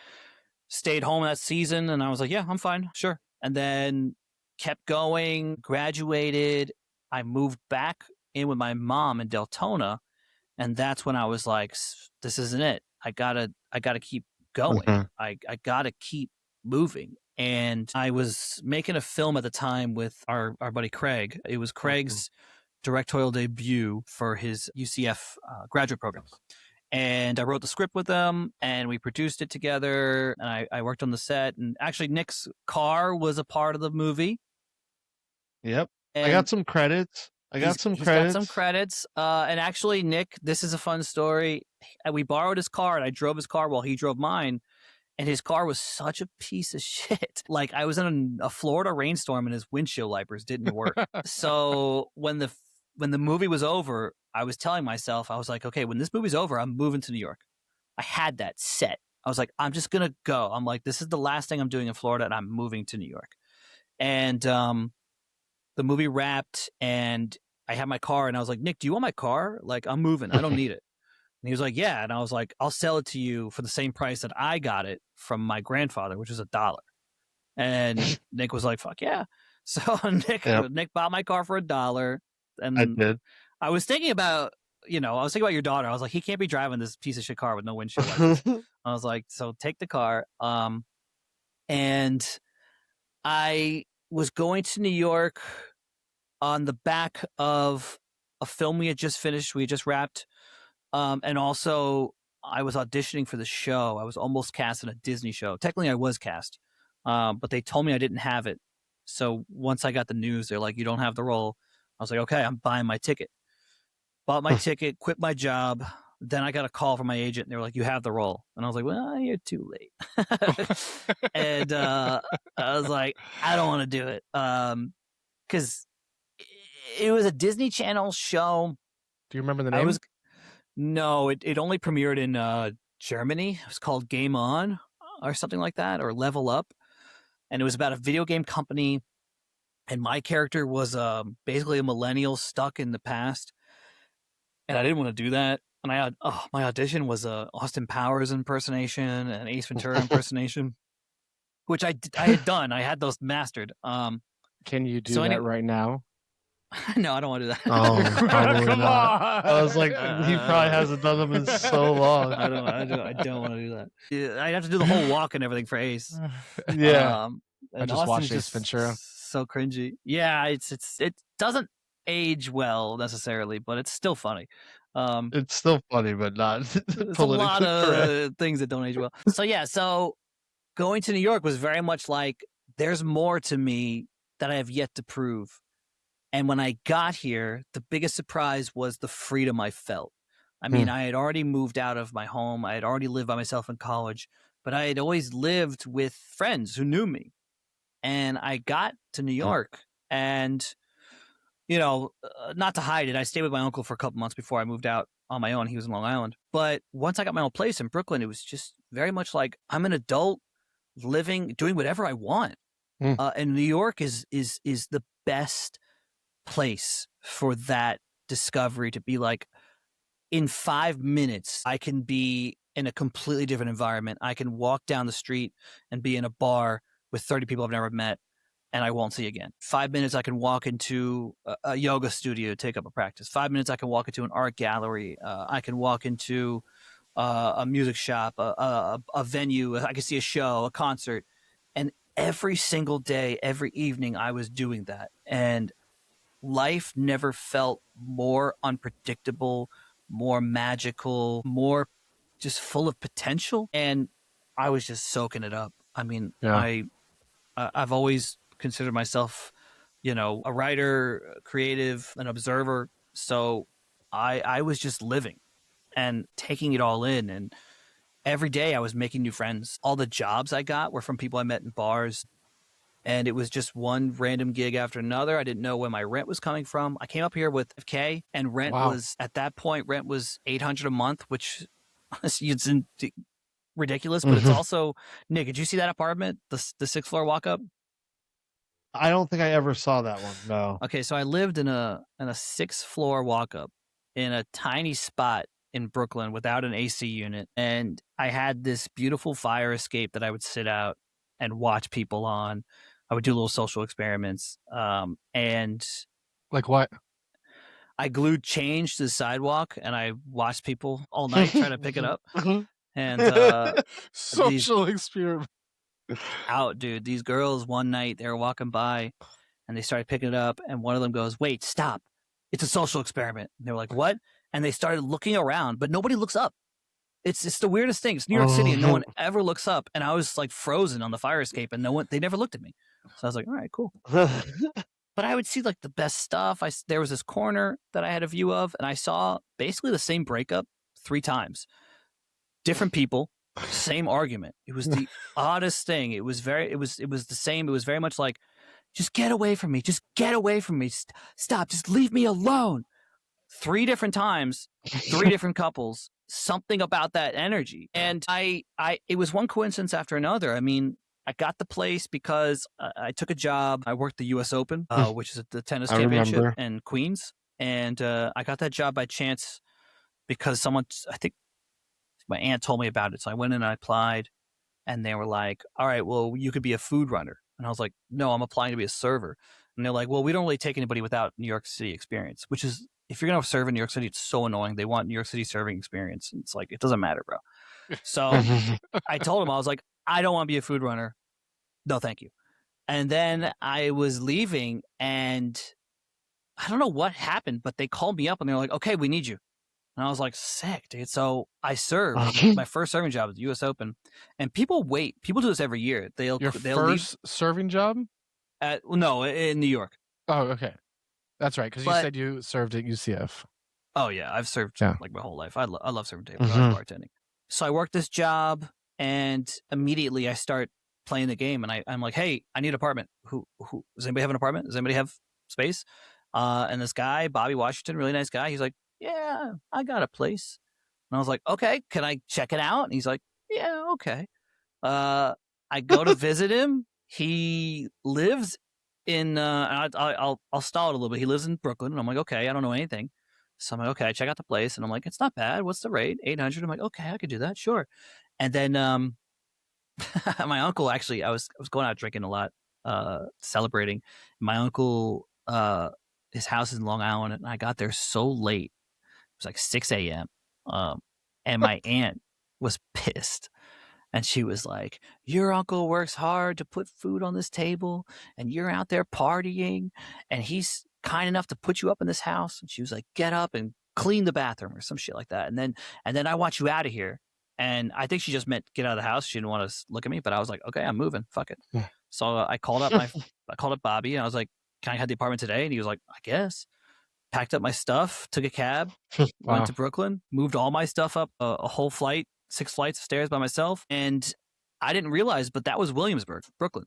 stayed home that season, and I was like, yeah, I'm fine, sure. And then kept going, graduated, I moved back in with my mom in Deltona. And that's when I was like, this isn't it. I gotta keep going. I gotta keep moving. And I was making a film at the time with our buddy Craig. It was Craig's directorial debut for his UCF graduate program. And I wrote the script with him, and we produced it together, and I worked on the set. And actually, Nick's car was a part of the movie. Yep. And I got some credits. He's got some credits. And actually, Nick, this is a fun story. We borrowed his car, and I drove his car while he drove mine. And his car was such a piece of shit. Like, I was in a Florida rainstorm, and his windshield wipers didn't work. So when the movie was over, I was telling myself, I was like, okay, when this movie's over, I'm moving to New York. I had that set. I was like, I'm just going to go. I'm like, this is the last thing I'm doing in Florida, and I'm moving to New York. And the movie wrapped, and I had my car and I was like, Nick, do you want my car? Like, I'm moving. I don't need it. And he was like, yeah. And I was like, I'll sell it to you for the same price that I got it from my grandfather, which is $1. And Nick was like, fuck yeah. So Nick bought my car for $1. And I did. I was thinking about, your daughter. I was like, he can't be driving this piece of shit car with no windshield wipers. I was like, so take the car. And I was going to New York on the back of a film we had just finished. We had just wrapped. And also I was auditioning for the show. I was almost cast in a Disney show. Technically I was cast, but they told me I didn't have it. So once I got the news, they're like, you don't have the role. I was like, okay, I'm buying my ticket. Bought my ticket, quit my job. Then I got a call from my agent and they were like, you have the role. And I was like, well, you're too late. And I was like, I don't want to do it. Because it was a Disney Channel show. Do you remember the name? No, it only premiered in Germany. It was called Game On or something like that, or Level Up. And it was about a video game company. And my character was basically a millennial stuck in the past. And I didn't want to do that. And my audition was a Austin Powers impersonation, an Ace Ventura impersonation, which I had done. I had those mastered. Can you do that right now? No, I don't want to do that. Oh, probably not. I was like, he probably hasn't done them in so long. I don't want to do that. Yeah, I'd have to do the whole walk and everything for Ace. Yeah. I just watched Ace Ventura. So cringy. Yeah, it doesn't age well necessarily, but it's still funny. It's still funny, but not there's a lot of things that don't age well. So going to New York was very much like, there's more to me that I have yet to prove. And when I got here, the biggest surprise was the freedom I felt. I mean, I had already moved out of my home. I had already lived by myself in college, but I had always lived with friends who knew me. And I got to New York and, not to hide it, I stayed with my uncle for a couple months before I moved out on my own. He was in Long Island. But once I got my own place in Brooklyn, it was just very much like I'm an adult living, doing whatever I want. And New York is the best place for that discovery to be like, in 5 minutes, I can be in a completely different environment. I can walk down the street and be in a bar with 30 people I've never met and I won't see again. 5 minutes, I can walk into a yoga studio to take up a practice. 5 minutes, I can walk into an art gallery. I can walk into a music shop, a venue. I can see a show, a concert. And every single day, every evening, I was doing that. And life never felt more unpredictable, more magical, more just full of potential. And I was just soaking it up. I mean, I've always considered myself, a writer, a creative, an observer. So I was just living and taking it all in. And every day I was making new friends. All the jobs I got were from people I met in bars. And it was just one random gig after another. I didn't know where my rent was coming from. I came up here with $5K, and rent was, at that point, $800 a month, which is ridiculous. But it's also, Nick, did you see that apartment, the 6th floor walk up? I don't think I ever saw that one. No. Okay, so I lived in a 6th floor walk up in a tiny spot in Brooklyn without an AC unit, and I had this beautiful fire escape that I would sit out and watch people on. I would do little social experiments. And like what? I glued change to the sidewalk and I watched people all night try to pick it up. And social experiment. Dude. These girls one night they were walking by and they started picking it up, and one of them goes, "Wait, stop. It's a social experiment." And they were like, "What?" And they started looking around, but nobody looks up. It's the weirdest thing. It's New York City and no one ever looks up. And I was like frozen on the fire escape and they never looked at me. So I was like, all right, cool. But I would see like the best stuff. There was this corner that I had a view of, and I saw basically the same breakup 3 times. Different people, same argument. It was the oddest thing. It was the same. It was very much like, just get away from me. Just get away from me. Stop. Just leave me alone. 3 different times, 3 different couples. Something about that energy. And it was one coincidence after another. I mean, I got the place because I took a job. I worked the U.S. Open, which is the tennis championship in Queens. And I got that job by chance because I think my aunt told me about it. So I went in and I applied, and they were like, all right, well, you could be a food runner. And I was like, no, I'm applying to be a server. And they're like, well, we don't really take anybody without New York City experience, which is, if you're going to serve in New York City, it's so annoying. They want New York City serving experience. And it's like, it doesn't matter, bro. So I told him, I was like, I don't want to be a food runner. No, thank you. And then I was leaving, and I don't know what happened, but they called me up and they're like, okay, we need you. And I was like, sick, dude. So I served my first serving job at the U.S. Open, and people wait. People do this every year. They'll first serving job? No, in New York. Oh, okay, that's right. Because you said you served at UCF. Oh yeah, I've served like my whole life. I love serving tables. I like bartending. So I worked this job, and immediately I start playing the game, and I'm like, hey, I need an apartment. Who does anybody have an apartment? Does anybody have space? And this guy, Bobby Washington, really nice guy. He's like, yeah, I got a place. And I was like, okay, can I check it out? And he's like, yeah, okay. I go to visit him. He lives in, I'll stall it a little bit. He lives in Brooklyn. And I'm like, okay, I don't know anything. So I'm like, okay, I check out the place. And I'm like, it's not bad. What's the rate? 800. I'm like, okay, I could do that. Sure. And then my uncle, actually, I was going out drinking a lot, celebrating. My uncle, his house is in Long Island, and I got there so late. It was like 6 a.m. And my aunt was pissed. And she was like, your uncle works hard to put food on this table, and you're out there partying, and he's kind enough to put you up in this house. And she was like, get up and clean the bathroom or some shit like that. And then I want you out of here. And I think she just meant get out of the house. She didn't want to look at me, but I was like, okay, I'm moving. Fuck it. So I called up Bobby, and I was like, can I have the apartment today? And he was like, I guess. Packed up my stuff, took a cab, went to Brooklyn, moved all my stuff up a whole flight, 6 flights of stairs by myself. And I didn't realize, but that was Williamsburg, Brooklyn.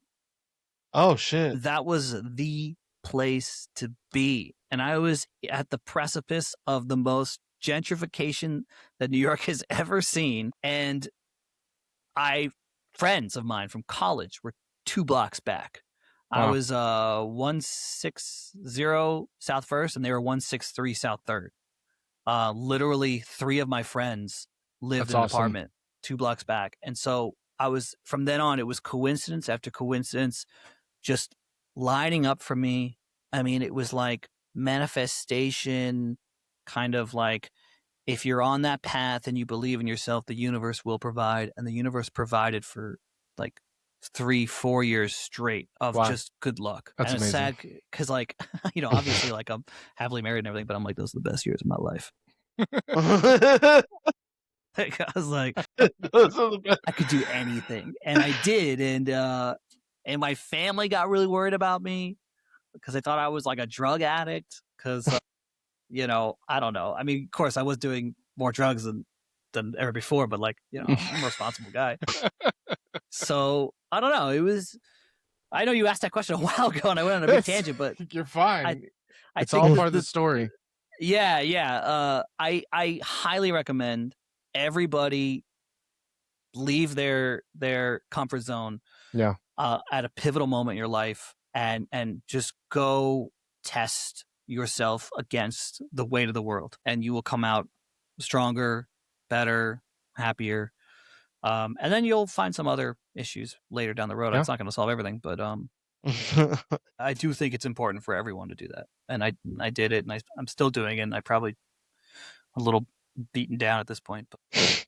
Oh, shit. That was the place to be. And I was at the precipice of the most gentrification that New York has ever seen. And friends of mine from college were 2 blocks back. I was 160 South First, and they were 163 South Third. Literally 3 of my friends lived in an apartment 2 blocks back. And so from then on, it was coincidence after coincidence, just lining up for me. I mean, it was like manifestation, kind of like, if you're on that path and you believe in yourself, the universe will provide. And the universe provided for like 3-4 years straight of just good luck. That's and it's amazing. sad because, like, obviously, like, I'm happily married and everything, but I'm like, those are the best years of my life. Like, I was like, I could do anything, and I did, and my family got really worried about me because they thought I was like a drug addict. Because I don't know. I mean, of course, I was doing more drugs than ever before, but like, I'm a responsible guy. So I don't know. I know you asked that question a while ago, and I went on a big tangent, but you're fine. It's think all part of the story. Yeah. I highly recommend everybody leave their comfort zone. Yeah. At a pivotal moment in your life, and just go test yourself against the weight of the world, and you will come out stronger, better, happier. And then you'll find some other issues later down the road. Yeah. It's not going to solve everything, but I do think it's important for everyone to do that. And I did it, and I'm still doing it, and I probably a little beaten down at this point. But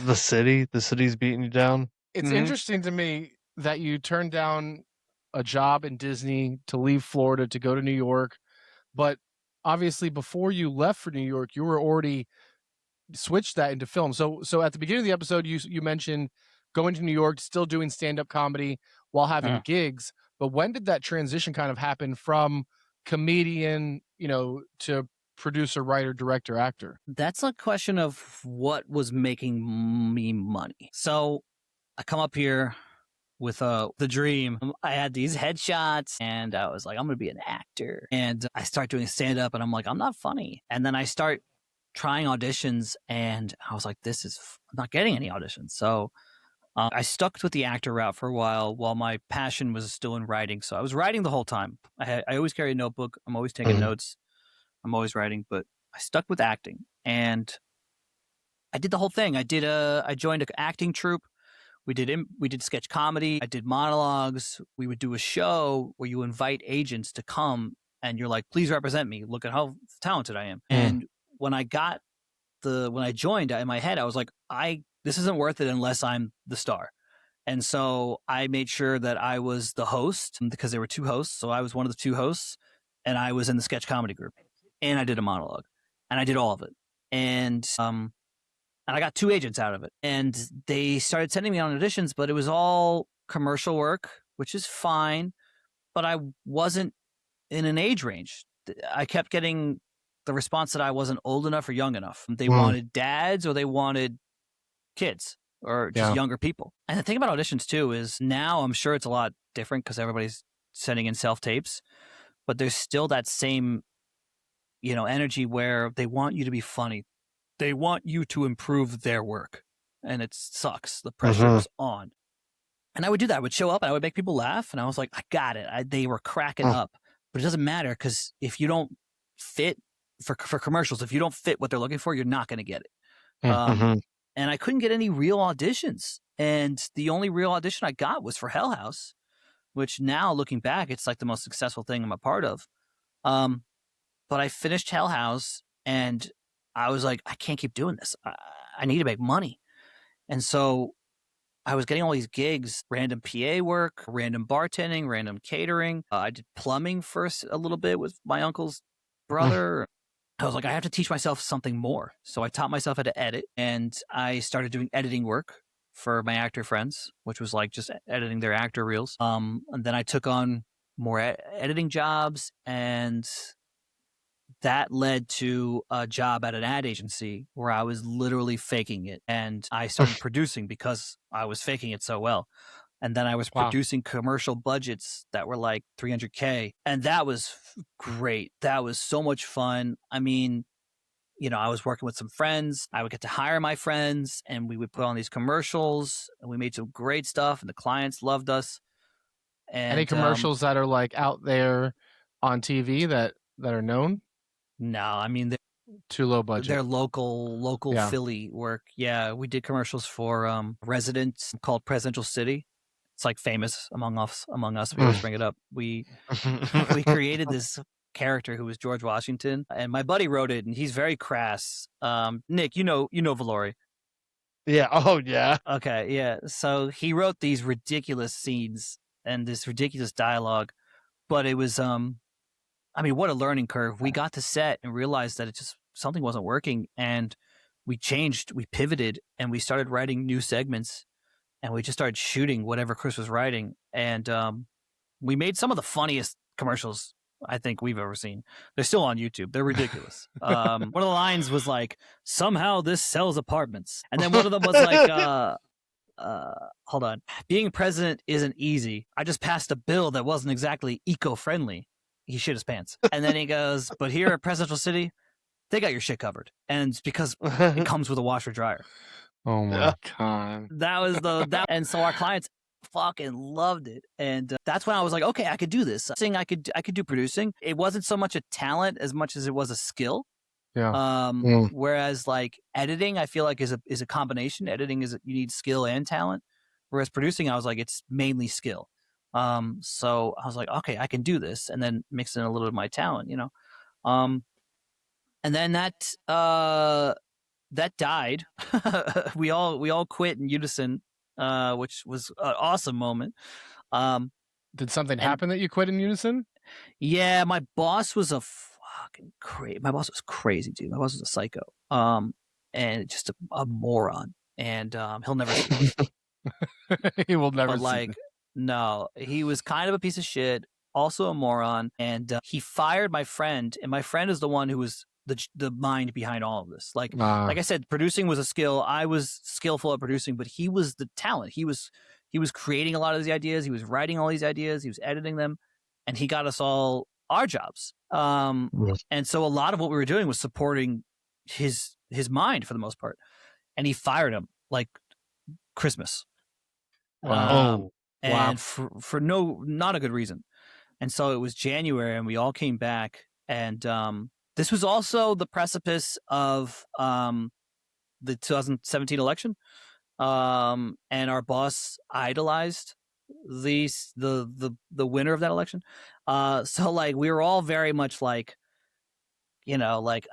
the city's beating you down. It's interesting to me that you turned down a job in Disney to leave Florida to go to New York, but obviously before you left for New York, you were already switched that into film. So at the beginning of the episode, you mentioned going to New York, still doing stand-up comedy while having gigs. But when did that transition kind of happen from comedian, to producer, writer, director, actor? That's a question of what was making me money. So I come up here with the dream. I had these headshots, and I was like, I'm going to be an actor. And I start doing stand-up, and I'm like, I'm not funny. And then I start trying auditions, and I was like, I'm not getting any auditions. So I stuck with the actor route for a while my passion was still in writing. So I was writing the whole time. I always carry a notebook. I'm always taking notes. I'm always writing, but I stuck with acting, and I did the whole thing. I joined an acting troupe. We did sketch comedy. I did monologues. We would do a show where you invite agents to come, and you're like, please represent me. Look at how talented I am. And when I joined, in my head, I was like, this isn't worth it unless I'm the star. And so I made sure that I was the host, because there were 2 hosts. So I was one of the 2 hosts, and I was in the sketch comedy group, and I did a monologue, and I did all of it. And I got 2 agents out of it, and they started sending me on auditions, but it was all commercial work, which is fine, but I wasn't in an age range. I kept getting the response that I wasn't old enough or young enough. They wanted dads, or they wanted kids, or just younger people. And the thing about auditions too is now I'm sure it's a lot different because everybody's sending in self-tapes, but there's still that same, energy where they want you to be funny. They want you to improve their work, and it sucks. The pressure is on. And I would do that. I would show up and I would make people laugh, and I was like, I got it. They were cracking up, but it doesn't matter, because if you don't fit for commercials, if you don't fit what they're looking for, you're not going to get it. And I couldn't get any real auditions. And the only real audition I got was for Hell House, which now looking back, it's like the most successful thing I'm a part of. But I finished Hell House, and I was like, I can't keep doing this. I need to make money. And so I was getting all these gigs, random PA work, random bartending, random catering. I did plumbing first a little bit with my uncle's brother. I was like, I have to teach myself something more. So I taught myself how to edit, and I started doing editing work for my actor friends, which was like just editing their actor reels. And then I took on more editing jobs, and that led to a job at an ad agency where I was literally faking it. And I started producing because I was faking it so well. And then I was producing commercial budgets that were like $300K. And that was great. That was so much fun. I mean, I was working with some friends. I would get to hire my friends, and we would put on these commercials, and we made some great stuff, and the clients loved us. And any commercials that are like out there on TV that are known? No, I mean, too low budget. They're local Philly work. Yeah, we did commercials for Residents called Presidential City. It's like famous among us. We always bring it up. We created this character who was George Washington, and my buddy wrote it, and he's very crass. Nick, you know Valori. Yeah. Oh, yeah. Okay. Yeah. So he wrote these ridiculous scenes and this ridiculous dialogue, but it was I mean, what a learning curve. We got to set and realized that something wasn't working, and we changed, we pivoted, and we started writing new segments, and we just started shooting whatever Chris was writing. And we made some of the funniest commercials I think we've ever seen. They're still on YouTube. They're ridiculous. One of the lines was like, somehow this sells apartments. And then one of them was like, hold on. Being president isn't easy. I just passed a bill that wasn't exactly eco-friendly. He shit his pants. And then he goes, but here at Presidential City, they got your shit covered. And it's because it comes with a washer dryer. Oh my God. That was and so our clients fucking loved it. And that's when I was like, okay, I could do this. I could do producing. It wasn't so much a talent as much as it was a skill. Yeah. Whereas like editing, I feel like is a combination. Editing you need skill and talent. Whereas producing, I was like, it's mainly skill. So I was like, okay, I can do this, and then mix in a little of my talent, and then that died. we all quit in unison, which was an awesome moment. Did something happen that you quit in unison? Yeah, my boss was my boss was crazy, dude. My boss was a psycho. And just a moron. And he'll never see it. He will never but see like it. No, he was kind of a piece of shit, also a moron, and he fired my friend, and my friend is the one who was the mind behind all of this. Like I said, producing was a skill. I was skillful at producing, but he was the talent. He was creating a lot of these ideas. He was writing all these ideas. He was editing them, and he got us all our jobs. And so a lot of what we were doing was supporting his mind for the most part, and he fired him like Christmas. Wow. And for not a good reason. And so it was January, and we all came back, and This was also the precipice of the 2017 election, and our boss idolized the winner of that election. So like we were all very much like, like,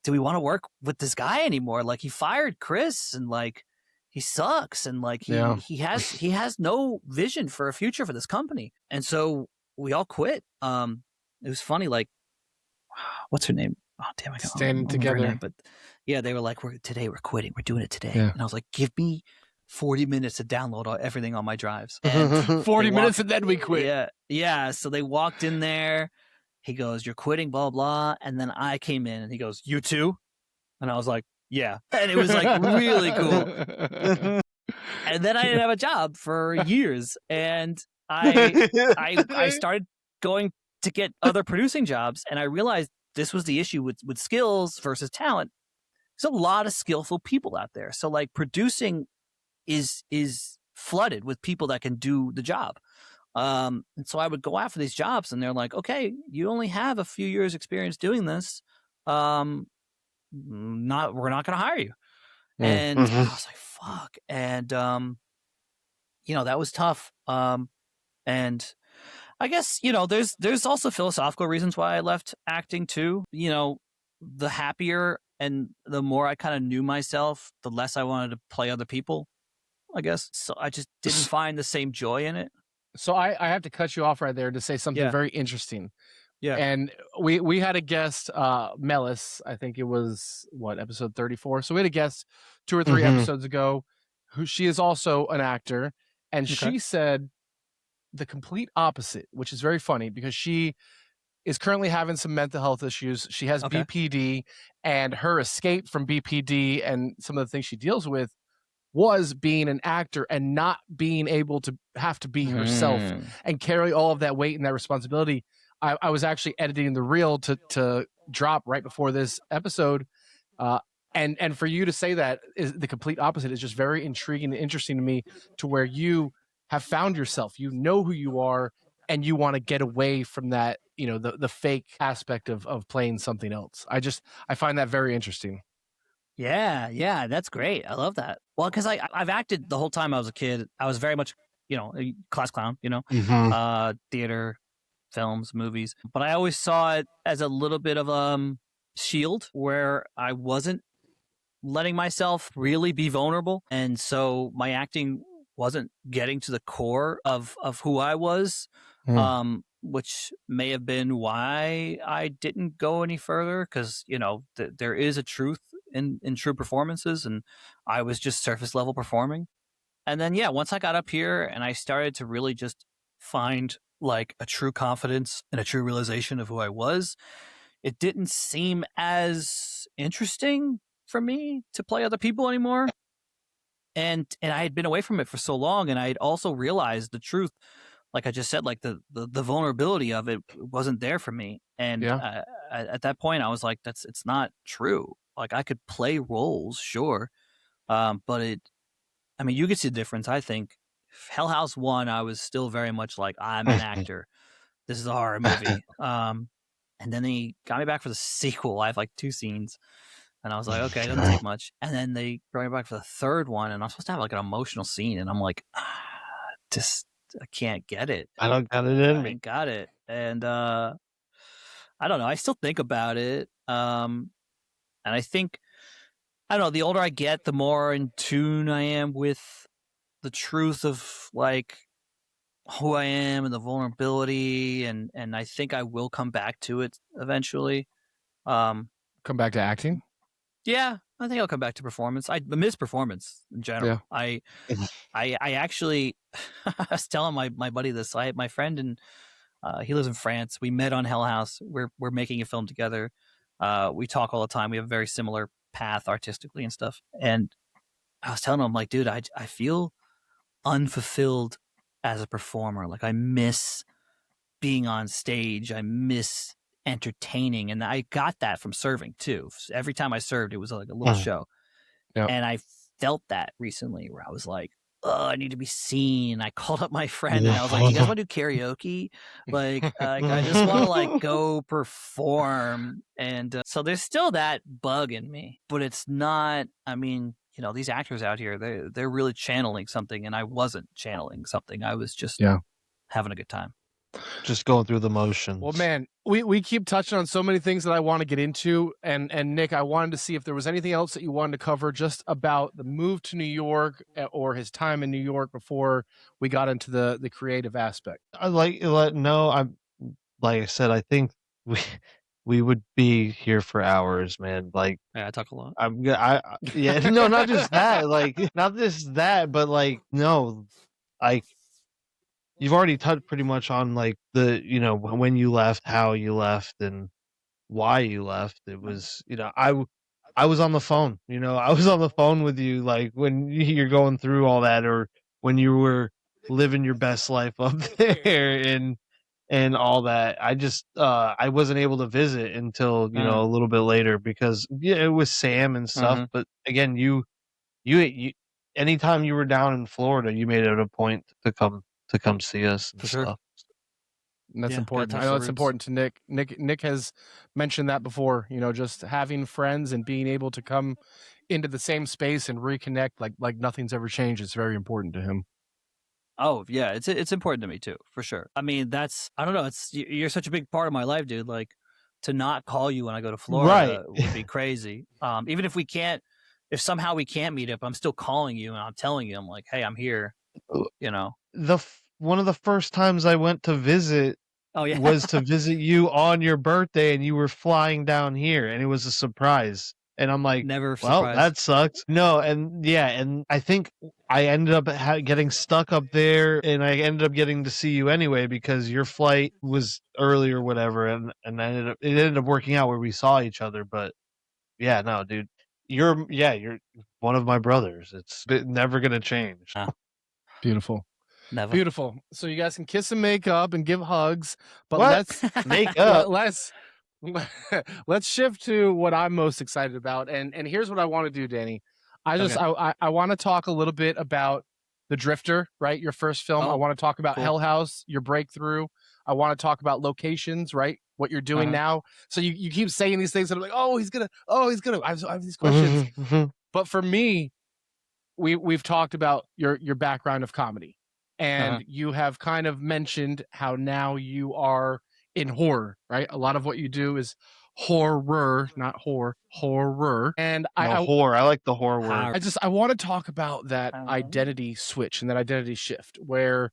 do we want to work with this guy anymore? Like he fired Chris, and like he sucks, and like he has no vision for a future for this company, and so we all quit. It was funny, like, what's her name? Oh damn, I can't Standing remember her together. name, but yeah, they were like, we're quitting, we're doing it today, Yeah. and I was like, give me 40 minutes to download everything on my drives, and 40 minutes and then we quit. Yeah. So they walked in there. He goes, you're quitting, blah, blah. And then I came in and he goes, you too? And I was like, yeah. And it was like really cool. And then I didn't have a job for years. And I started going to get other producing jobs. And I realized this was the issue with skills versus talent. There's a lot of skillful people out there. So like producing is flooded with people that can do the job. And so I would go after these jobs, and they're like, okay, you only have a few years experience doing this. We're not going to hire you. And I was like, fuck. And, that was tough. And I guess, there's also philosophical reasons why I left acting too. The happier and the more I kind of knew myself, the less I wanted to play other people, I guess. So I just didn't find the same joy in it. So I have to cut you off right there to say something very interesting. Yeah. And we had a guest, Melis, I think it was episode 34. So we had a guest 2 or 3 episodes ago who she is also an actor. And she said the complete opposite, which is very funny because she is currently having some mental health issues. She has BPD, and her escape from BPD and some of the things she deals with was being an actor and not being able to have to be herself and carry all of that weight and that responsibility. I was actually editing the reel to drop right before this episode. And for you to say that is the complete opposite is just very intriguing and interesting to me, to where you have found yourself, you know who you are, and you want to get away from that, the fake aspect of playing something else. I find that very interesting. Yeah, that's great. I love that. Well, because I've acted the whole time I was a kid. I was very much, a class clown, theater, films, movies. But I always saw it as a little bit of shield where I wasn't letting myself really be vulnerable. And so my acting wasn't getting to the core of who I was, which may have been why I didn't go any further, because, there is a truth in true performances, and I was just surface level performing. And then, once I got up here and I started to really just find like a true confidence and a true realization of who I was, it didn't seem as interesting for me to play other people anymore. And I had been away from it for so long, and I had also realized the truth. Like I just said, like the vulnerability of it wasn't there for me. And at that point I was like, it's not true. Like I could play roles, sure. But you could see the difference. I think Hell House 1, I was still very much like, I'm an actor. This is a horror movie. And then they got me back for the sequel. I have like 2 scenes. And I was like, okay, it doesn't take much. And then they brought me back for the 3rd one, and I'm supposed to have like an emotional scene. And I'm like, I can't get it. I don't got it in me. I got it. And I don't know. I still think about it. And I think, I don't know, the older I get, the more in tune I am with the truth of like who I am and the vulnerability. And I think I will come back to it eventually. Come back to acting? Yeah, I think I'll come back to performance. I miss performance in general. Yeah. I actually, I was telling my buddy this. My friend, and he lives in France. We met on Hell House. We're making a film together. We talk all the time. We have a very similar path artistically and stuff. And I was telling him, like, dude, I feel unfulfilled as a performer. Like I miss being on stage. I miss entertaining, and I got that from serving too. Every time I served, it was like a little show. Yep. And I felt that recently, where I was like, I need to be seen. I called up my friend and I was like, you guys want to do karaoke? I just want to like go perform. And so there's still that bug in me, but it's not, I mean, you know, these actors out here, they're really channeling something, and I wasn't channeling something. I was just having a good time. Just going through the motions. Well, man, we keep touching on so many things that I want to get into, and Nick, I wanted to see if there was anything else that you wanted to cover just about the move to New York or his time in New York before we got into the creative aspect. I'm like I said, I think we would be here for hours, man. Like, Yeah, I talk a lot. Yeah, no, not just that, like, not just that, but like, no, like, you've already touched pretty much on like when you left, how you left, and why you left. It was, I was on the phone, I was on the phone with you, like when you're going through all that, or when you were living your best life up there, and all that. I just I wasn't able to visit until a little bit later because it was Sam and stuff. But again, you anytime you were down in Florida, you made it a point to come see us and For sure. stuff. And that's Yeah, important. gotta I touch know the it's roots. important to Nick. Nick has mentioned that before, just having friends and being able to come into the same space and reconnect like nothing's ever changed is very important to him. Oh yeah, it's important to me too, for sure. I mean, I don't know. You're such a big part of my life, dude. Like, to not call you when I go to Florida would be crazy. Even if somehow we can't meet up, I'm still calling you and I'm telling you, I'm like, hey, I'm here. One of the first times I went to visit was to visit you on your birthday, and you were flying down here, and it was a surprise. And I'm like, never well, surprised. that sucks. No, and I think I ended up getting stuck up there, and I ended up getting to see you anyway because your flight was early or whatever, and it ended up working out where we saw each other. But yeah, no, dude, you're one of my brothers. It's never gonna change. Beautiful. Never. Beautiful. So you guys can kiss and make up and give hugs, but What? let's Make up. let's shift to what I'm most excited about. And here's what I want to do, Danny. I want to talk a little bit about The Drifter, right? Your first film. I want to talk about Hell House, your breakthrough. I want to talk about locations, right? What you're doing now. So you keep saying these things, and I'm like, he's gonna. I have these questions. But for me, we've talked about your background of comedy, and you have kind of mentioned how now you are in horror, right? A lot of what you do is horror, not horror. And horror. I like the horror word. I want to talk about that identity switch and that identity shift where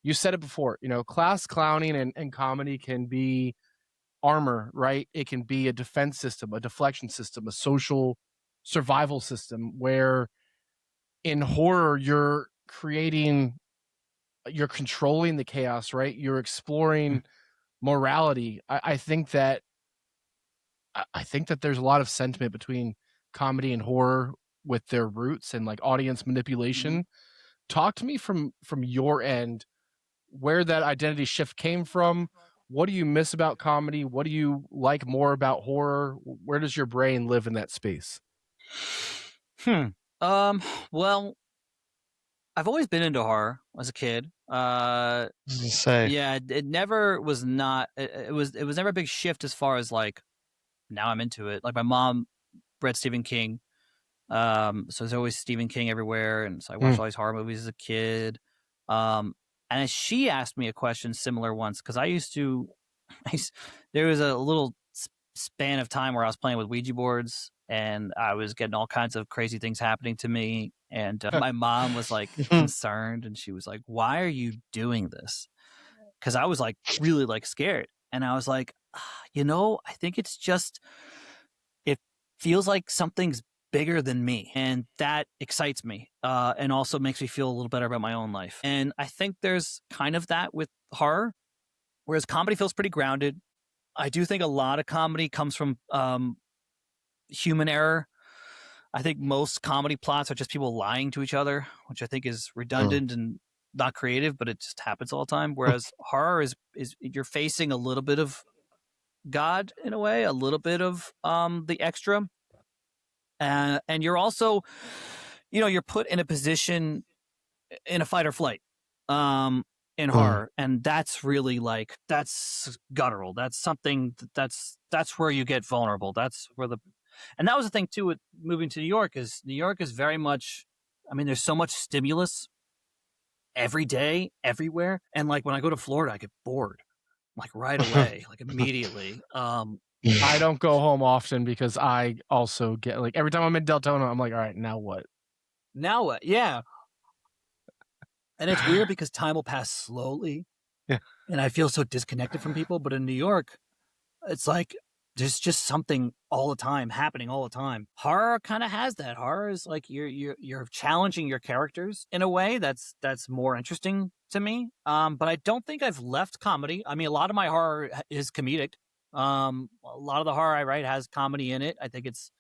you said it before, class clowning and comedy can be armor, right? It can be a defense system, a deflection system, a social survival system where in horror you're controlling the chaos, right? You're exploring morality. I think that there's a lot of sentiment between comedy and horror with their roots and like audience manipulation. Talk to me from your end where that identity shift came from. What do you miss about comedy? What do you like more about horror? Where does your brain live in that space? Well, I've always been into horror as a kid. Yeah, it never was not. It was never a big shift as far as like now I'm into it. Like my mom read Stephen King, so there's always Stephen King everywhere, and so I watched all these horror movies as a kid. And she asked me a question similar once because there was a little span of time where I was playing with Ouija boards and I was getting all kinds of crazy things happening to me. And my mom was like concerned, and she was like, "Why are you doing this?" Because I was like really like scared, and I was like, I think it's just it feels like something's bigger than me, and that excites me, and also makes me feel a little better about my own life. And I think there's kind of that with horror, whereas comedy feels pretty grounded. I do think a lot of comedy comes from human error. I think most comedy plots are just people lying to each other, which I think is redundant and not creative, but it just happens all the time. Whereas horror is you're facing a little bit of God in a way, a little bit of the extra, and you're also, you're put in a position in a fight or flight in horror, and that's really like that's guttural. That's something that's where you get vulnerable. That's where and that was the thing too with moving to New York is very much. I mean, there's so much stimulus every day, everywhere, and like when I go to Florida, I get bored like right away, like immediately. I don't go home often because I also get like every time I'm in Deltona, I'm like, all right, now what? Now what? Yeah. And it's weird because time will pass slowly. Yeah. And I feel so disconnected from people. But in New York, it's like there's just something all the time happening all the time. Horror kind of has that. Horror is like you're challenging your characters in a way that's more interesting to me. But I don't think I've left comedy. I mean, a lot of my horror is comedic. A lot of the horror I write has comedy in it. I think it's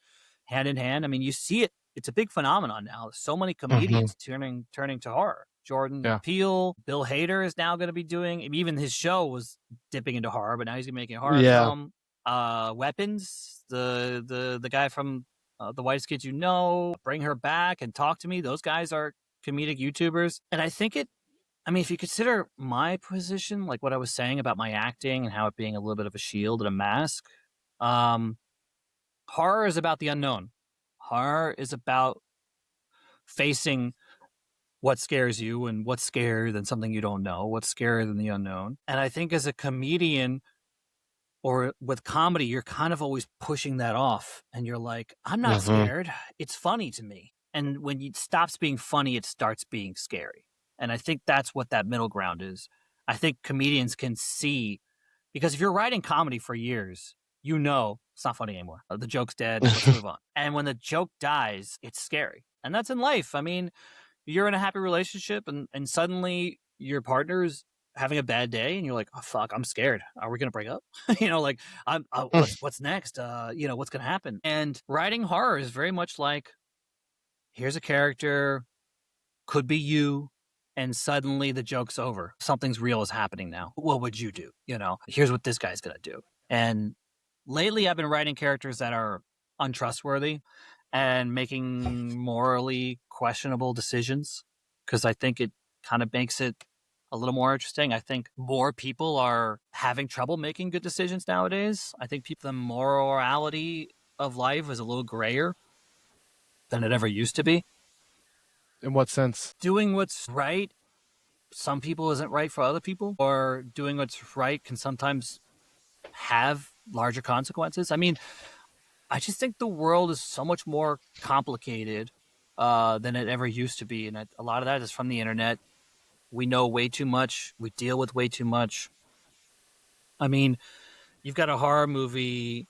hand in hand. I mean, you see it. It's a big phenomenon now. So many comedians turning to horror. Jordan Peele, Bill Hader is now going to be doing. Even his show was dipping into horror, but now he's making a horror film. Weapons, the guy from The Whitest Kids You Know, Bring Her Back and Talk to Me. Those guys are comedic YouTubers, and I think it. I mean, if you consider my position, like what I was saying about my acting and how it being a little bit of a shield and a mask, horror is about the unknown. Horror is about facing what scares you and what's scarier than something you don't know, what's scarier than the unknown. And I think as a comedian or with comedy, you're kind of always pushing that off. And you're like, I'm not scared. It's funny to me. And when it stops being funny, it starts being scary. And I think that's what that middle ground is. I think comedians can see, because if you're writing comedy for years, you know it's not funny anymore. The joke's dead. Let's move on. And when the joke dies, it's scary. And that's in life. I mean, you're in a happy relationship and suddenly your partner's having a bad day and you're like, oh, fuck, I'm scared. Are we going to break up? Like, what's next? What's going to happen? And writing horror is very much like, here's a character, could be you, and suddenly the joke's over. Something's real is happening now. What would you do? Here's what this guy's going to do. And lately I've been writing characters that are untrustworthy and making morally questionable decisions, because I think it kind of makes it a little more interesting. I think more people are having trouble making good decisions nowadays. I think the morality of life is a little grayer than it ever used to be. In what sense? Doing what's right, some people isn't right for other people, or doing what's right can sometimes have larger consequences. I mean, I just think the world is so much more complicated than it ever used to be. And a lot of that is from the internet. We know way too much. We deal with way too much. I mean, you've got a horror movie,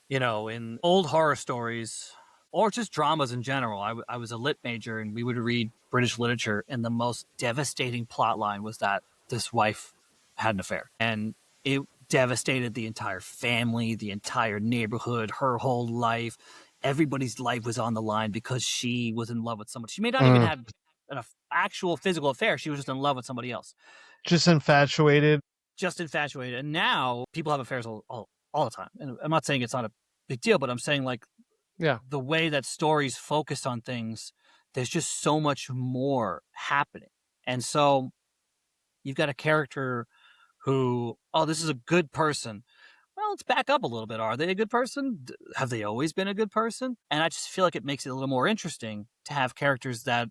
in old horror stories or just dramas in general. I was a lit major and we would read British literature, and the most devastating plot line was that this wife had an affair. And it devastated the entire family, the entire neighborhood, her whole life. Everybody's life was on the line because she was in love with somebody. She may not even have an actual physical affair. She was just in love with somebody else. Just infatuated. And now people have affairs all the time. And I'm not saying it's not a big deal, but I'm saying like the way that stories focus on things, there's just so much more happening. And so you've got a character who, this is a good person. Well, let's back up a little bit. Are they a good person? Have they always been a good person? And I just feel like it makes it a little more interesting to have characters that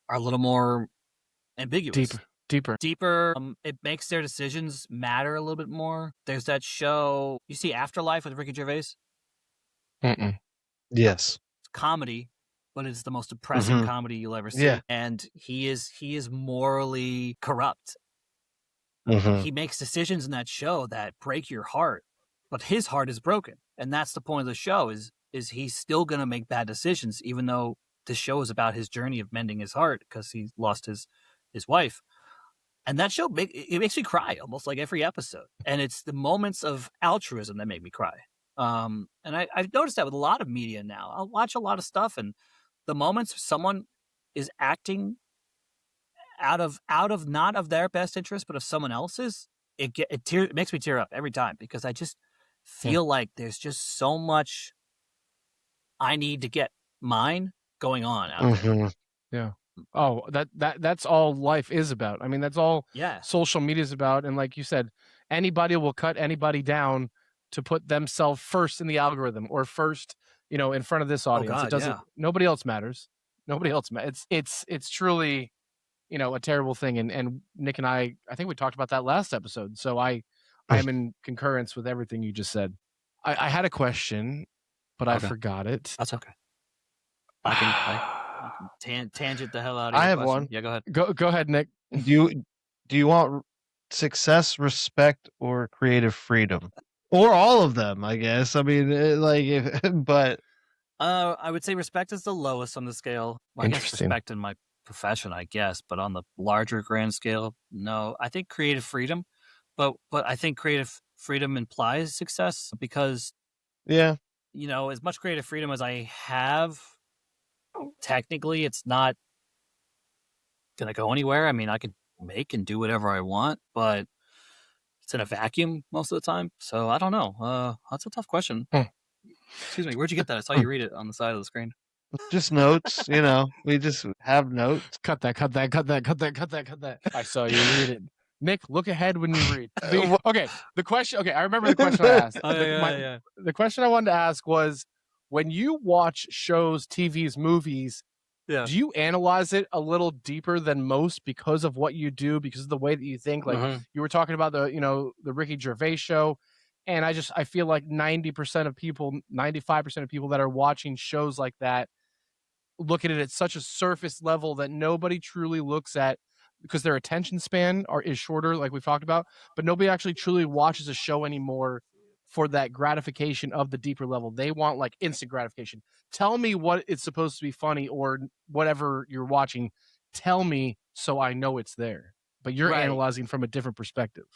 are a little more ambiguous. Deeper. It makes their decisions matter a little bit more. There's that show, you see Afterlife with Ricky Gervais? Yes. It's comedy, but it's the most depressing comedy you'll ever see. Yeah. And he is morally corrupt. He makes decisions in that show that break your heart, but his heart is broken. And that's the point of the show is he's still going to make bad decisions, even though the show is about his journey of mending his heart because he lost his wife. And that show, it makes me cry almost like every episode. And it's the moments of altruism that make me cry. And I've noticed that with a lot of media now. I'll watch a lot of stuff, and the moments someone is acting out of not of their best interest, but of someone else's, it makes me tear up every time, because I just feel like there's just so much I need to get mine going on out there. Yeah. Oh, that's all life is about. I mean, that's all Yeah. social media is about. And like you said, anybody will cut anybody down to put themselves first in the algorithm or first, in front of this Oh audience. It God, doesn't. yeah. Nobody else matters. Nobody else matters. It's truly, a terrible thing. And Nick and I think we talked about that last episode. So I am in concurrence with everything you just said. I had a question, but I Okay. forgot it. That's okay. I can tangent the hell out of I your have question. one. Yeah, go ahead. Go ahead, Nick. Do you want success, respect, or creative freedom, or all of them? I guess. I mean, but I would say respect is the lowest on the scale. Well, I guess Interesting. respect in my profession, I guess, but on the larger grand scale, no. I think creative freedom, but I think creative freedom implies success because yeah, as much creative freedom as I have, technically, it's not gonna go anywhere. I mean, I could make and do whatever I want, but it's in a vacuum most of the time. So I don't know. That's a tough question. Excuse me. Where'd you get that? I saw you read it on the side of the screen. just notes. We just have notes. Cut that. I saw you read it. Nick, look ahead when you read. Okay, the question. Okay, I remember the question I asked. The question I wanted to ask was, when you watch shows, TVs, movies, Yeah. do you analyze it a little deeper than most because of what you do, because of the way that you think? Like you were talking about the Ricky Gervais show, and I feel like 90% of people, 95% of people that are watching shows like that look at it at such a surface level that nobody truly looks at, because their attention span is shorter, like we've talked about, but nobody actually truly watches a show anymore for that gratification of the deeper level. They want like instant gratification. Tell me what it's supposed to be funny or whatever you're watching. Tell me so I know it's there. But you're Right. analyzing from a different perspective.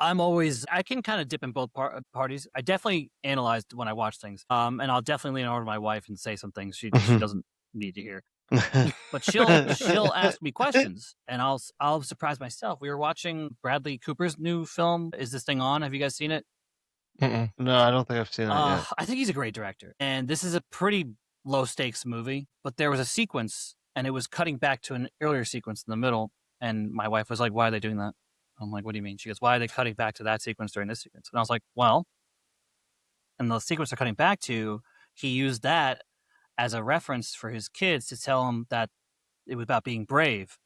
I can kind of dip in both parties. I definitely analyze when I watch things. And I'll definitely lean over to my wife and say some things she doesn't need to hear. But she'll ask me questions, and I'll surprise myself. We were watching Bradley Cooper's new film. Is This Thing On? Have you guys seen it? No, I don't think I've seen it yet. I think he's a great director, and this is a pretty low stakes movie. But there was a sequence, and it was cutting back to an earlier sequence in the middle. And my wife was like, "Why are they doing that?" I'm like, "What do you mean?" She goes, "Why are they cutting back to that sequence during this sequence?" And I was like, "Well," and the sequence they're cutting back to, he used that as a reference for his kids to tell them that it was about being brave.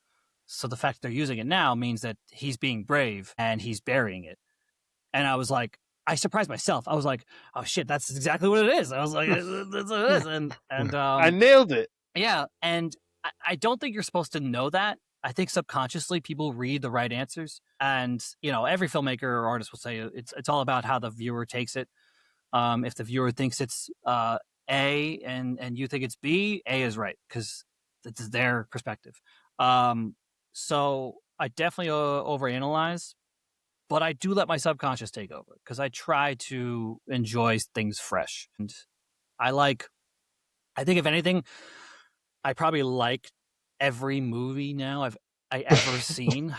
So the fact that they're using it now means that he's being brave and he's burying it. And I was like, I surprised myself. I was like, "Oh shit, that's exactly what it is." I was like, "That's what it is," and I nailed it. yeah, and I don't think you're supposed to know that. I think subconsciously people read the right answers, and every filmmaker or artist will say it's all about how the viewer takes it. If the viewer thinks it's A and you think it's B, A is right because it's their perspective. So I definitely overanalyze, but I do let my subconscious take over because I try to enjoy things fresh. And I think if anything, I probably like every movie now I ever seen.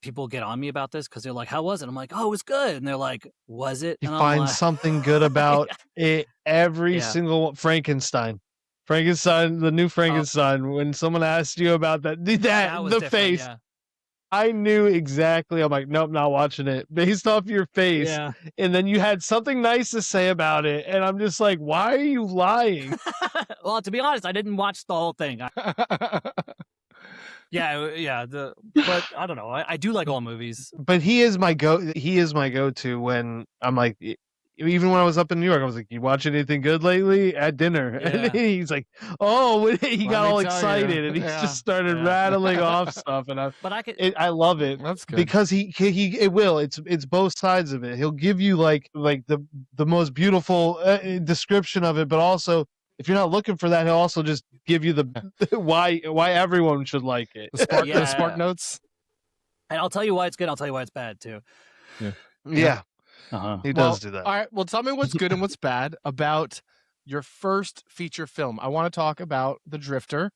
People get on me about this because they're like, "How was it?" I'm like, "Oh, it was good." And they're like, "Was it?" You And I'm find like, something good about it. Every single one. Frankenstein, the new Frankenstein. When someone asked you about that was the different, face, yeah. I knew exactly. I'm like, nope, not watching it based off your face. Yeah. And then you had something nice to say about it, and I'm just like, why are you lying? Well, to be honest, I didn't watch the whole thing. But I don't know. I do like all movies. But he is my go-to when I'm like, even when I was up in New York, I was like, "You watch anything good lately at dinner?" And Yeah. he's like, "Oh," he got all excited and he Yeah. just started rattling off stuff, and I love it. That's good. Because it's both sides of it. He'll give you like the most beautiful description of it, but also if you're not looking for that, he'll also just give you the why everyone should like it. The spark notes. And I'll tell you why it's good. I'll tell you why it's bad too. Yeah. He does do that. All right. Well, tell me what's good and what's bad about your first feature film. I want to talk about The Drifter.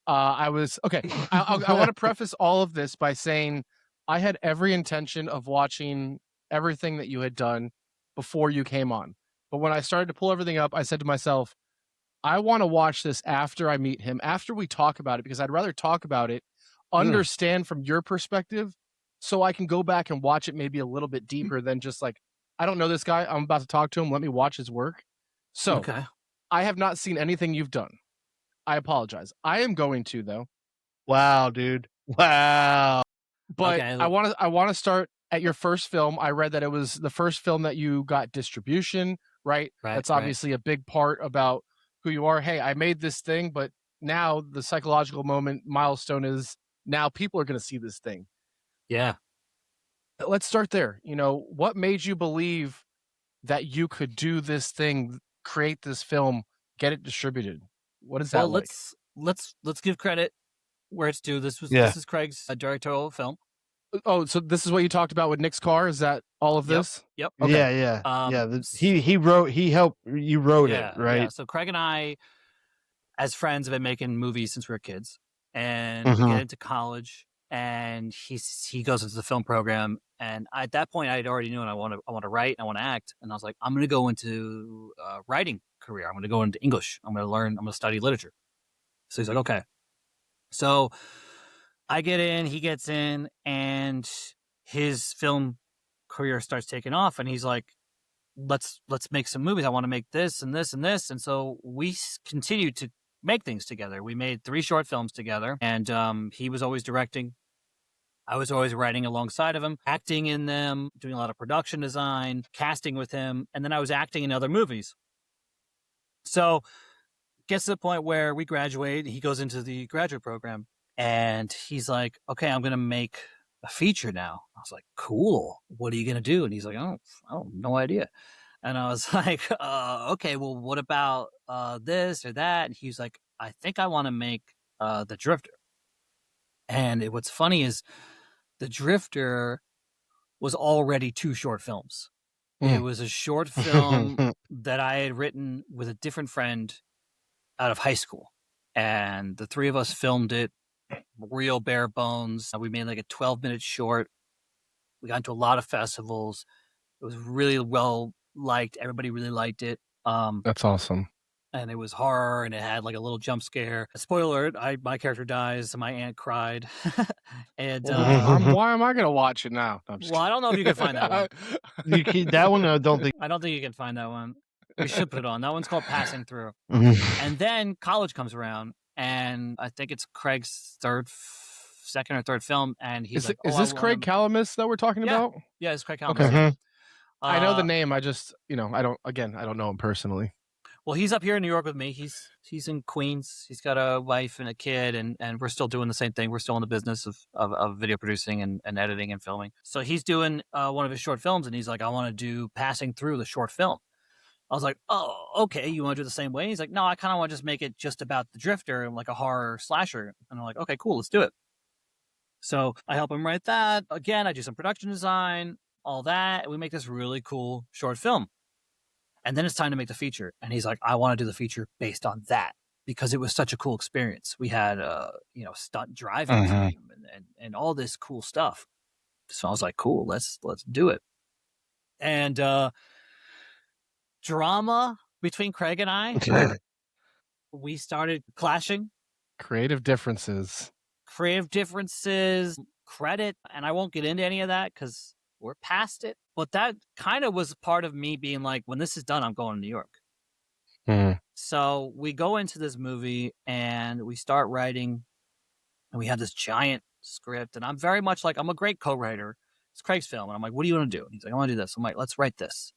I want to preface all of this by saying I had every intention of watching everything that you had done before you came on. But when I started to pull everything up, I said to myself, I want to watch this after I meet him, after we talk about it, because I'd rather talk about it, understand from your perspective, so I can go back and watch it maybe a little bit deeper than just like, I don't know this guy. I'm about to talk to him. Let me watch his work. So Okay. I have not seen anything you've done. I apologize. I am going to, though. Wow, dude. Wow. But Okay. I want to start at your first film. I read that it was the first film that you got distribution, right? That's obviously a big part about who you are. Hey, I made this thing, but now the psychological milestone is now people are going to see this thing. Yeah. Let's start there. You know, what made you believe that you could do this thing, create this film, get it distributed? What is that Well, like? let's give credit where it's due. This Yeah. is Craig's directorial film. Oh, so this is what you talked about with Nick's car? Is that all of this? Yep. Okay. Yeah. He helped you wrote it, right? Yeah. So Craig and I, as friends, have been making movies since we were kids, and we get into college, and he goes into the film program, and at that point, I already knew, and I want to write, and I want to act, and I was like, I'm going to go into a writing career. I'm going to go into English. I'm going to study literature. So he's like, okay. So I get in, he gets in, and his film career starts taking off, and he's like, let's make some movies. I want to make this and this and this. And so we continued to make things together. We made 3 short films together, and he was always directing. I was always writing alongside of him, acting in them, doing a lot of production design, casting with him, and then I was acting in other movies. So gets to the point where we graduate, he goes into the graduate program, and he's like, okay, I'm going to make a feature now. I was like, cool. What are you going to do? And he's like, oh, no idea. And I was like, okay, well, what about this or that? And he's like, I think I want to make The Drifter. And what's funny is The Drifter was already 2 short films. It was a short film that I had written with a different friend out of high school. And the 3 of us filmed it, real bare bones. We made like a 12-minute short. We got into a lot of festivals. It was really well liked. Everybody really liked it. That's awesome. And it was horror, and it had like a little jump scare. Spoiler alert, my character dies, my aunt cried. And why am I going to watch it now? No, I don't know if you can find that one. That one, I don't think you can find that one. We should put it on. That one's called Passing Through. And then college comes around, and I think it's Craig's second or third film, and he's like, is this Craig Calamus that we're talking about? Yeah, it's Craig Calamus. Okay. I know the name. I just, I don't know him personally. Well, he's up here in New York with me. He's in Queens. He's got a wife and a kid, and we're still doing the same thing. We're still in the business of video producing and editing and filming. So he's doing one of his short films, and he's like, I want to do Passing Through, the short film. I was like, oh, okay, you want to do the same way? He's like, no, I kind of want to just make it just about the Drifter and like a horror slasher. And I'm like, okay, cool, let's do it. So I help him write that. Again, I do some production design, all that. And we make this really cool short film. And then it's time to make the feature. And he's like, I want to do the feature based on that because it was such a cool experience. We had, stunt driving team and all this cool stuff. So I was like, cool, let's do it. And drama between Craig and I, we started clashing. Creative differences, credit. And I won't get into any of that because we're past it. But that kind of was part of me being like, when this is done, I'm going to New York. So we go into this movie and we start writing, and we have this giant script. And I'm very much like, I'm a great co-writer. It's Craig's film. And I'm like, what do you want to do? And he's like, I want to do this. I'm like, let's write this.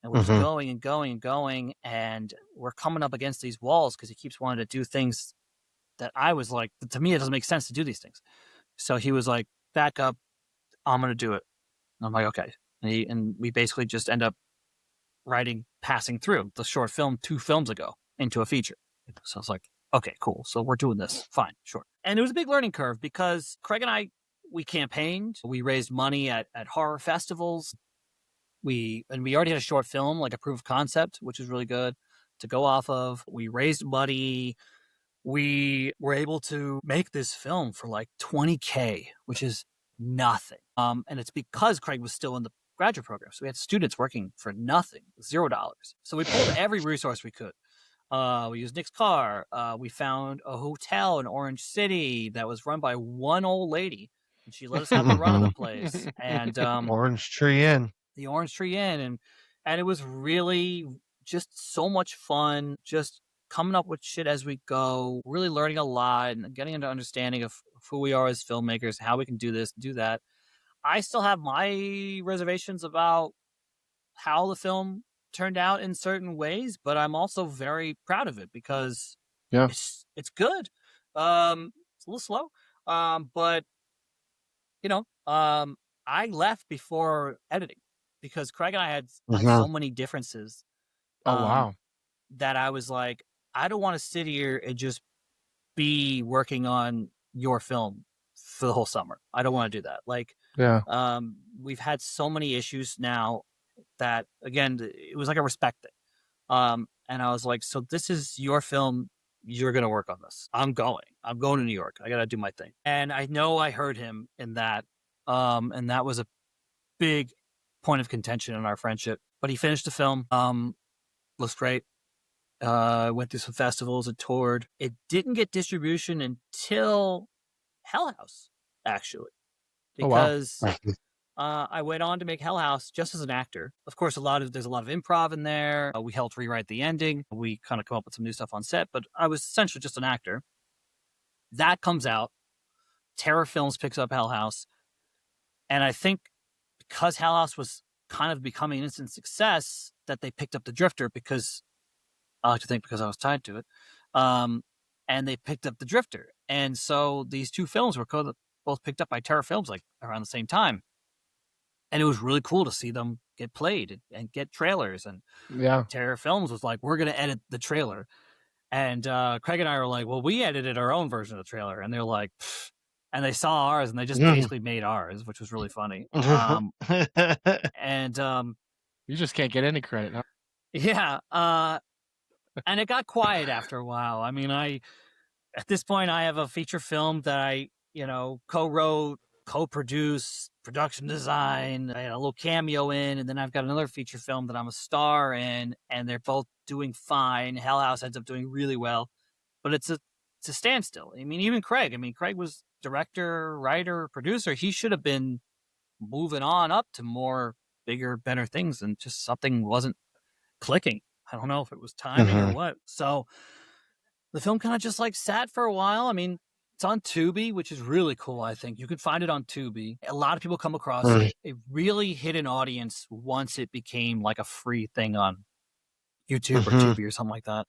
And we're just going and going and going. And we're coming up against these walls because he keeps wanting to do things that I was like, to me, it doesn't make sense to do these things. So he was like, back up. I'm going to do it. And I'm like, okay. And we basically just end up writing Passing Through, the short film 2 films ago, into a feature. So I was like, okay, cool. So we're doing this. Fine, sure. And it was a big learning curve because Craig and I, we campaigned. We raised money at horror festivals. We already had a short film, like a proof of concept, which is really good to go off of. We raised money. We were able to make this film for like $20K, which is nothing. And it's because Craig was still in the graduate program. So we had students working for nothing, $0. So we pulled every resource we could. We used Nick's car. We found a hotel in Orange City that was run by one old lady, and she let us have the run of the place. And Orange Tree Inn. the Orange Tree Inn, and it was really just so much fun. Just coming up with shit as we go, really learning a lot and getting into understanding of who we are as filmmakers, how we can do this, do that. I still have my reservations about how the film turned out in certain ways, but I'm also very proud of it because Yeah. it's good. It's a little slow, but I left before editing because Craig and I had so many differences. Oh wow. That I was like, I don't want to sit here and just be working on your film for the whole summer. I don't want to do that. Like, Yeah. we've had so many issues now that, again, it was like a respect thing. And I was like, so this is your film. You're going to work on this. I'm going to New York. I got to do my thing. And I know I heard him in that. And that was a big point of contention in our friendship. But he finished the film. Looks great. Went through some festivals and toured. It didn't get distribution until Hell House, actually. Because I went on to make Hell House just as an actor. Of course, there's a lot of improv in there. We helped rewrite the ending. We kind of come up with some new stuff on set, but I was essentially just an actor. That comes out. Terror Films picks up Hell House. And I think because Hell House was kind of becoming an instant success, that they picked up The Drifter because I like to think because I was tied to it. And they picked up The Drifter. And so these two films were both picked up by Terror Films like around the same time. And it was really cool to see them get played and get trailers. And Terror Films was like, we're going to edit the trailer. And Craig and I were like, well, we edited our own version of the trailer. And they're like, pfft. And they saw ours and they just basically made ours, which was really funny. And you just can't get any credit. Huh? Yeah. And it got quiet after a while. I mean, at this point, I have a feature film that I, co-wrote, co-produced, production design. I had a little cameo in, and then I've got another feature film that I'm a star in, and they're both doing fine. Hell House ends up doing really well, but it's a standstill. I mean, even Craig. Craig was director, writer, producer. He should have been moving on up to more bigger, better things, and just something wasn't clicking. I don't know if it was timing or what. So the film kind of just like sat for a while. I mean, it's on Tubi, which is really cool, I think. You can find it on Tubi. A lot of people come across it. It really hit an audience once it became like a free thing on YouTube or Tubi or something like that.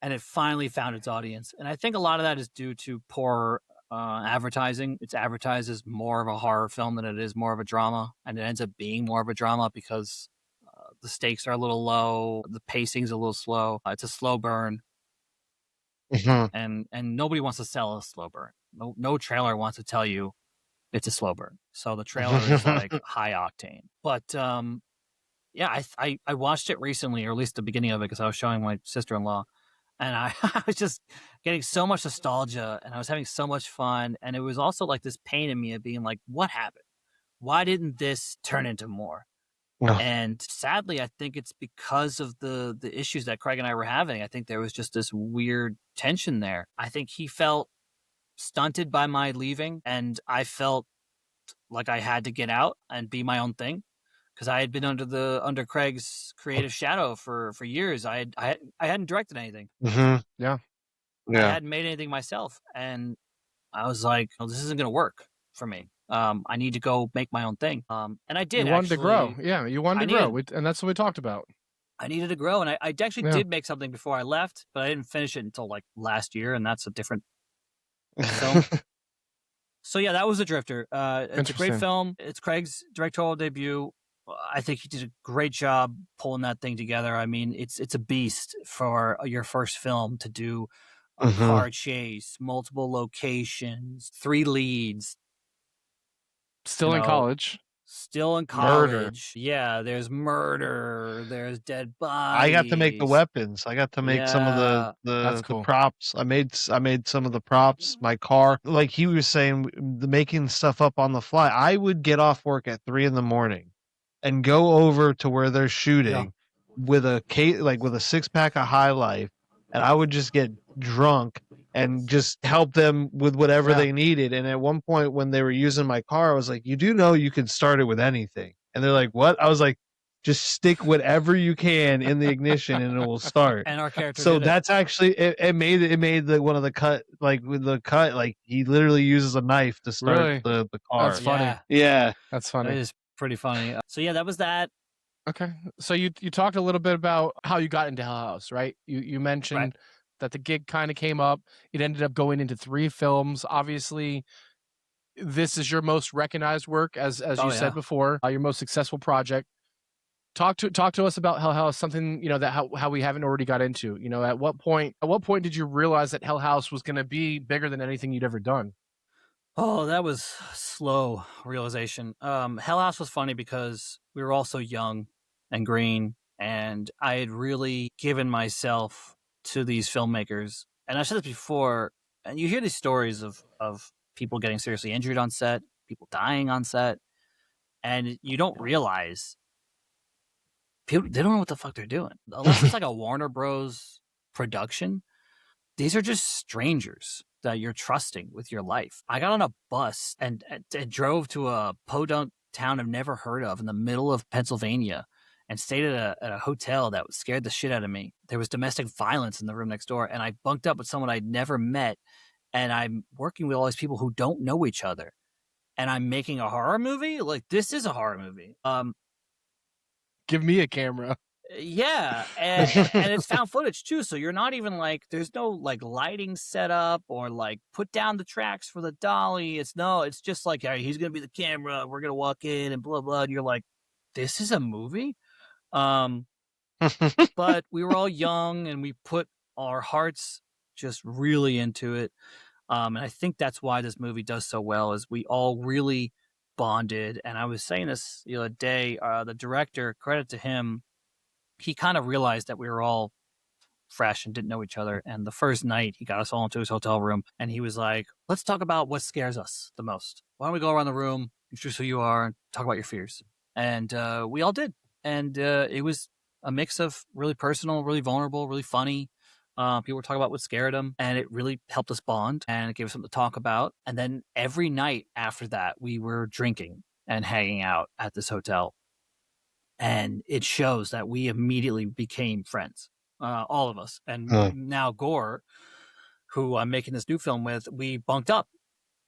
And it finally found its audience. And I think a lot of that is due to poor advertising. It's advertised as more of a horror film than it is more of a drama. And it ends up being more of a drama because the stakes are a little low. The pacing's a little slow. It's a slow burn. And nobody wants to sell a slow burn. No trailer wants to tell you it's a slow burn. So the trailer is like high octane. But yeah, I watched it recently, or at least the beginning of it, because I was showing my sister-in-law. And I was just getting so much nostalgia, and I was having so much fun. And it was also like this pain in me of being like, what happened? Why didn't this turn into more? And sadly, I think it's because of the issues that Craig and I were having. I think there was just this weird tension there. I think he felt stunted by my leaving, and I felt like I had to get out and be my own thing because I had been under Craig's creative shadow for years. I hadn't directed anything. Yeah. I hadn't made anything myself, and I was like, oh, this isn't going to work for me. I need to go make my own thing. And I did. You wanted to grow. Yeah, you wanted to grow. And that's what we talked about. I needed to grow. And I actually did make something before I left, but I didn't finish it until like last year. And that's a different film. So yeah, that was The Drifter. It's a great film. It's Craig's directorial debut. I think he did a great job pulling that thing together. I mean, it's a beast for your first film to do a car chase, multiple locations, 3 leads. Still in college. Murder. Yeah, there's murder. There's dead bodies. I got to make the weapons. I got to make some of the props. I made some of the props. My car, like he was saying, making stuff up on the fly. I would get off work at 3 a.m. and go over to where they're shooting with a 6-pack of High Life and I would just get drunk and just help them with whatever they needed. And at one point when they were using my car, I was like, you do know you can start it with anything. And they're like, what? I was like, just stick whatever you can in the ignition and it will start. And our character So did that's actually it made the one of the cut, like with the cut, like he literally uses a knife to start Really? the car. That's funny. Yeah. That's That funny. is pretty funny. So yeah, that was that. Okay. So you talked a little bit about how you got into Hell House, right? You mentioned Right. that the gig kind of came up. It ended up going into 3 films. Obviously, this is your most recognized work, as you said before, your most successful project. Talk to us about Hell House, something that how we haven't already got into. At what point did you realize that Hell House was going to be bigger than anything you'd ever done? Oh, that was slow realization. Hell House was funny because we were all so young and green, and I had really given myself to these filmmakers. And I've said this before, and you hear these stories of people getting seriously injured on set, people dying on set, and you don't realize people, they don't know what the fuck they're doing. Unless it's like a Warner Bros. Production, these are just strangers that you're trusting with your life. I got on a bus and drove to a podunk town I've never heard of in the middle of Pennsylvania and stayed at a hotel that scared the shit out of me. There was domestic violence in the room next door, and I bunked up with someone I'd never met, and I'm working with all these people who don't know each other, and I'm making a horror movie? Like, this is a horror movie. Give me a camera. Yeah, and it's found footage too, so you're not even like, there's no like lighting set up or like put down the tracks for the dolly. It's just like, hey, he's gonna be the camera, we're gonna walk in and blah blah, and you're like, this is a movie. But we were all young and we put our hearts just really into it, and I think that's why this movie does so well, is we all really bonded. And I was saying this the other day, the director, credit to him, he kind of realized that we were all fresh and didn't know each other. And the first night, he got us all into his hotel room, and he was like, let's talk about what scares us the most. Why don't we go around the room, introduce who you are, and talk about your fears? And we all did. And it was a mix of really personal, really vulnerable, really funny. People were talking about what scared them, and it really helped us bond, and it gave us something to talk about. And then every night after that, we were drinking and hanging out at this hotel. And it shows that we immediately became friends, all of us. And now Gore, who I'm making this new film with, we bunked up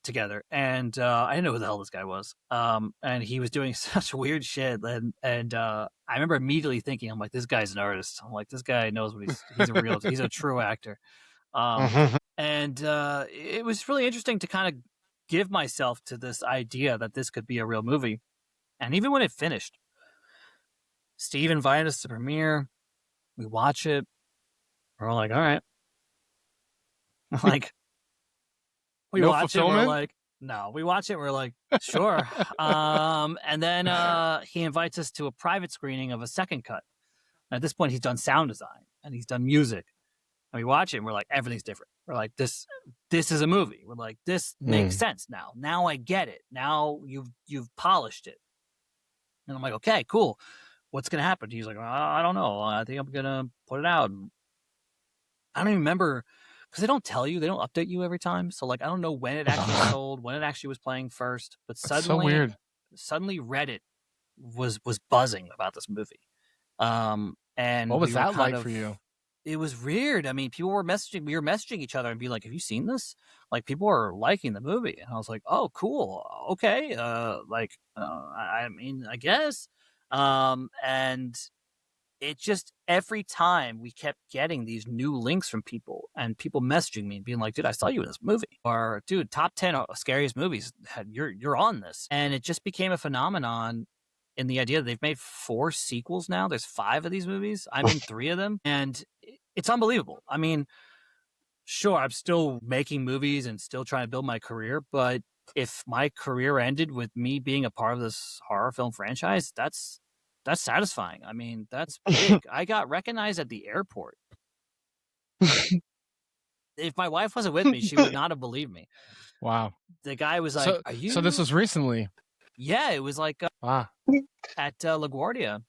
together. And I didn't know who the hell this guy was. And he was doing such weird shit. And I remember immediately thinking, I'm like, this guy's an artist. I'm like, this guy knows what he's a true actor. And it was really interesting to kind of give myself to this idea that this could be a real movie. And even when it finished, Steve invited us to premiere. We watch it. We're all like, all right. Like, we No watch it. We're fulfillment? like, no. We watch it. We're like, sure. And then he invites us to a private screening of a second cut. And at this point, he's done sound design and he's done music. And we watch it and we're like, everything's different. We're like, this is a movie. We're like, this makes sense now. Now I get it. Now you've polished it. And I'm like, okay, cool. What's going to happen? He's like, I don't know. I think I'm going to put it out. I don't even remember, because they don't tell you. They don't update you every time. So, like, I don't know when it actually sold, when it actually was playing first. But suddenly Reddit was buzzing about this movie. And what was that like for you? It was weird. I mean, people were messaging. We were messaging each other and be like, have you seen this? Like, people are liking the movie. And I was like, oh, cool. Okay. I mean, I guess. And it just, every time we kept getting these new links from people and people messaging me and being like, dude, I saw you in this movie, or dude, top 10 scariest movies, you're on this. And it just became a phenomenon in the idea that they've made 4 sequels now. There's 5 of these movies. I'm in 3 of them, and it's unbelievable. I mean, sure, I'm still making movies and still trying to build my career, but if my career ended with me being a part of this horror film franchise, that's satisfying. I mean, that's big. I got recognized at the airport. If my wife wasn't with me, she would not have believed me. Wow. The guy was like, are you... So this was recently? Yeah, it was like wow. At LaGuardia.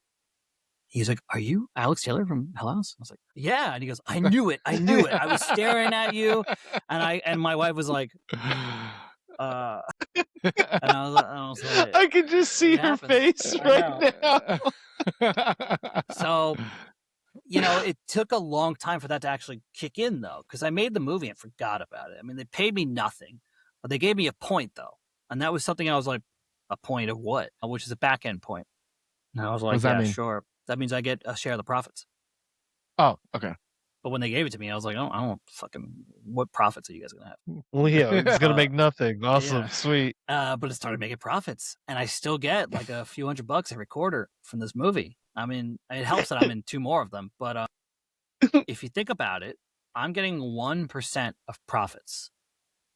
He's like, "Are you Alex Taylor from Hell House?" I was like, "Yeah." And he goes, "I knew it. I knew it. I was staring at you." And my wife was like, and I was like, I can just see it her happens. face I right know. now. So, it took a long time for that to actually kick in, though, because I made the movie and forgot about it. I mean, they paid me nothing, but they gave me a point, though. And that was something I was like, a point of what? Which is a back end point. And I was What like, does that yeah, mean? sure. That means I get a share of the profits. Oh, okay. But when they gave it to me, I was like, I don't fucking, what profits are you guys going to have? Well, yeah, it's gonna Uh, make nothing. Awesome, yeah. sweet. But it started making profits, and I still get like a few $100 every quarter from this movie. I mean, it helps that I'm in 2 more of them, but if you think about it, I'm getting 1% of profits,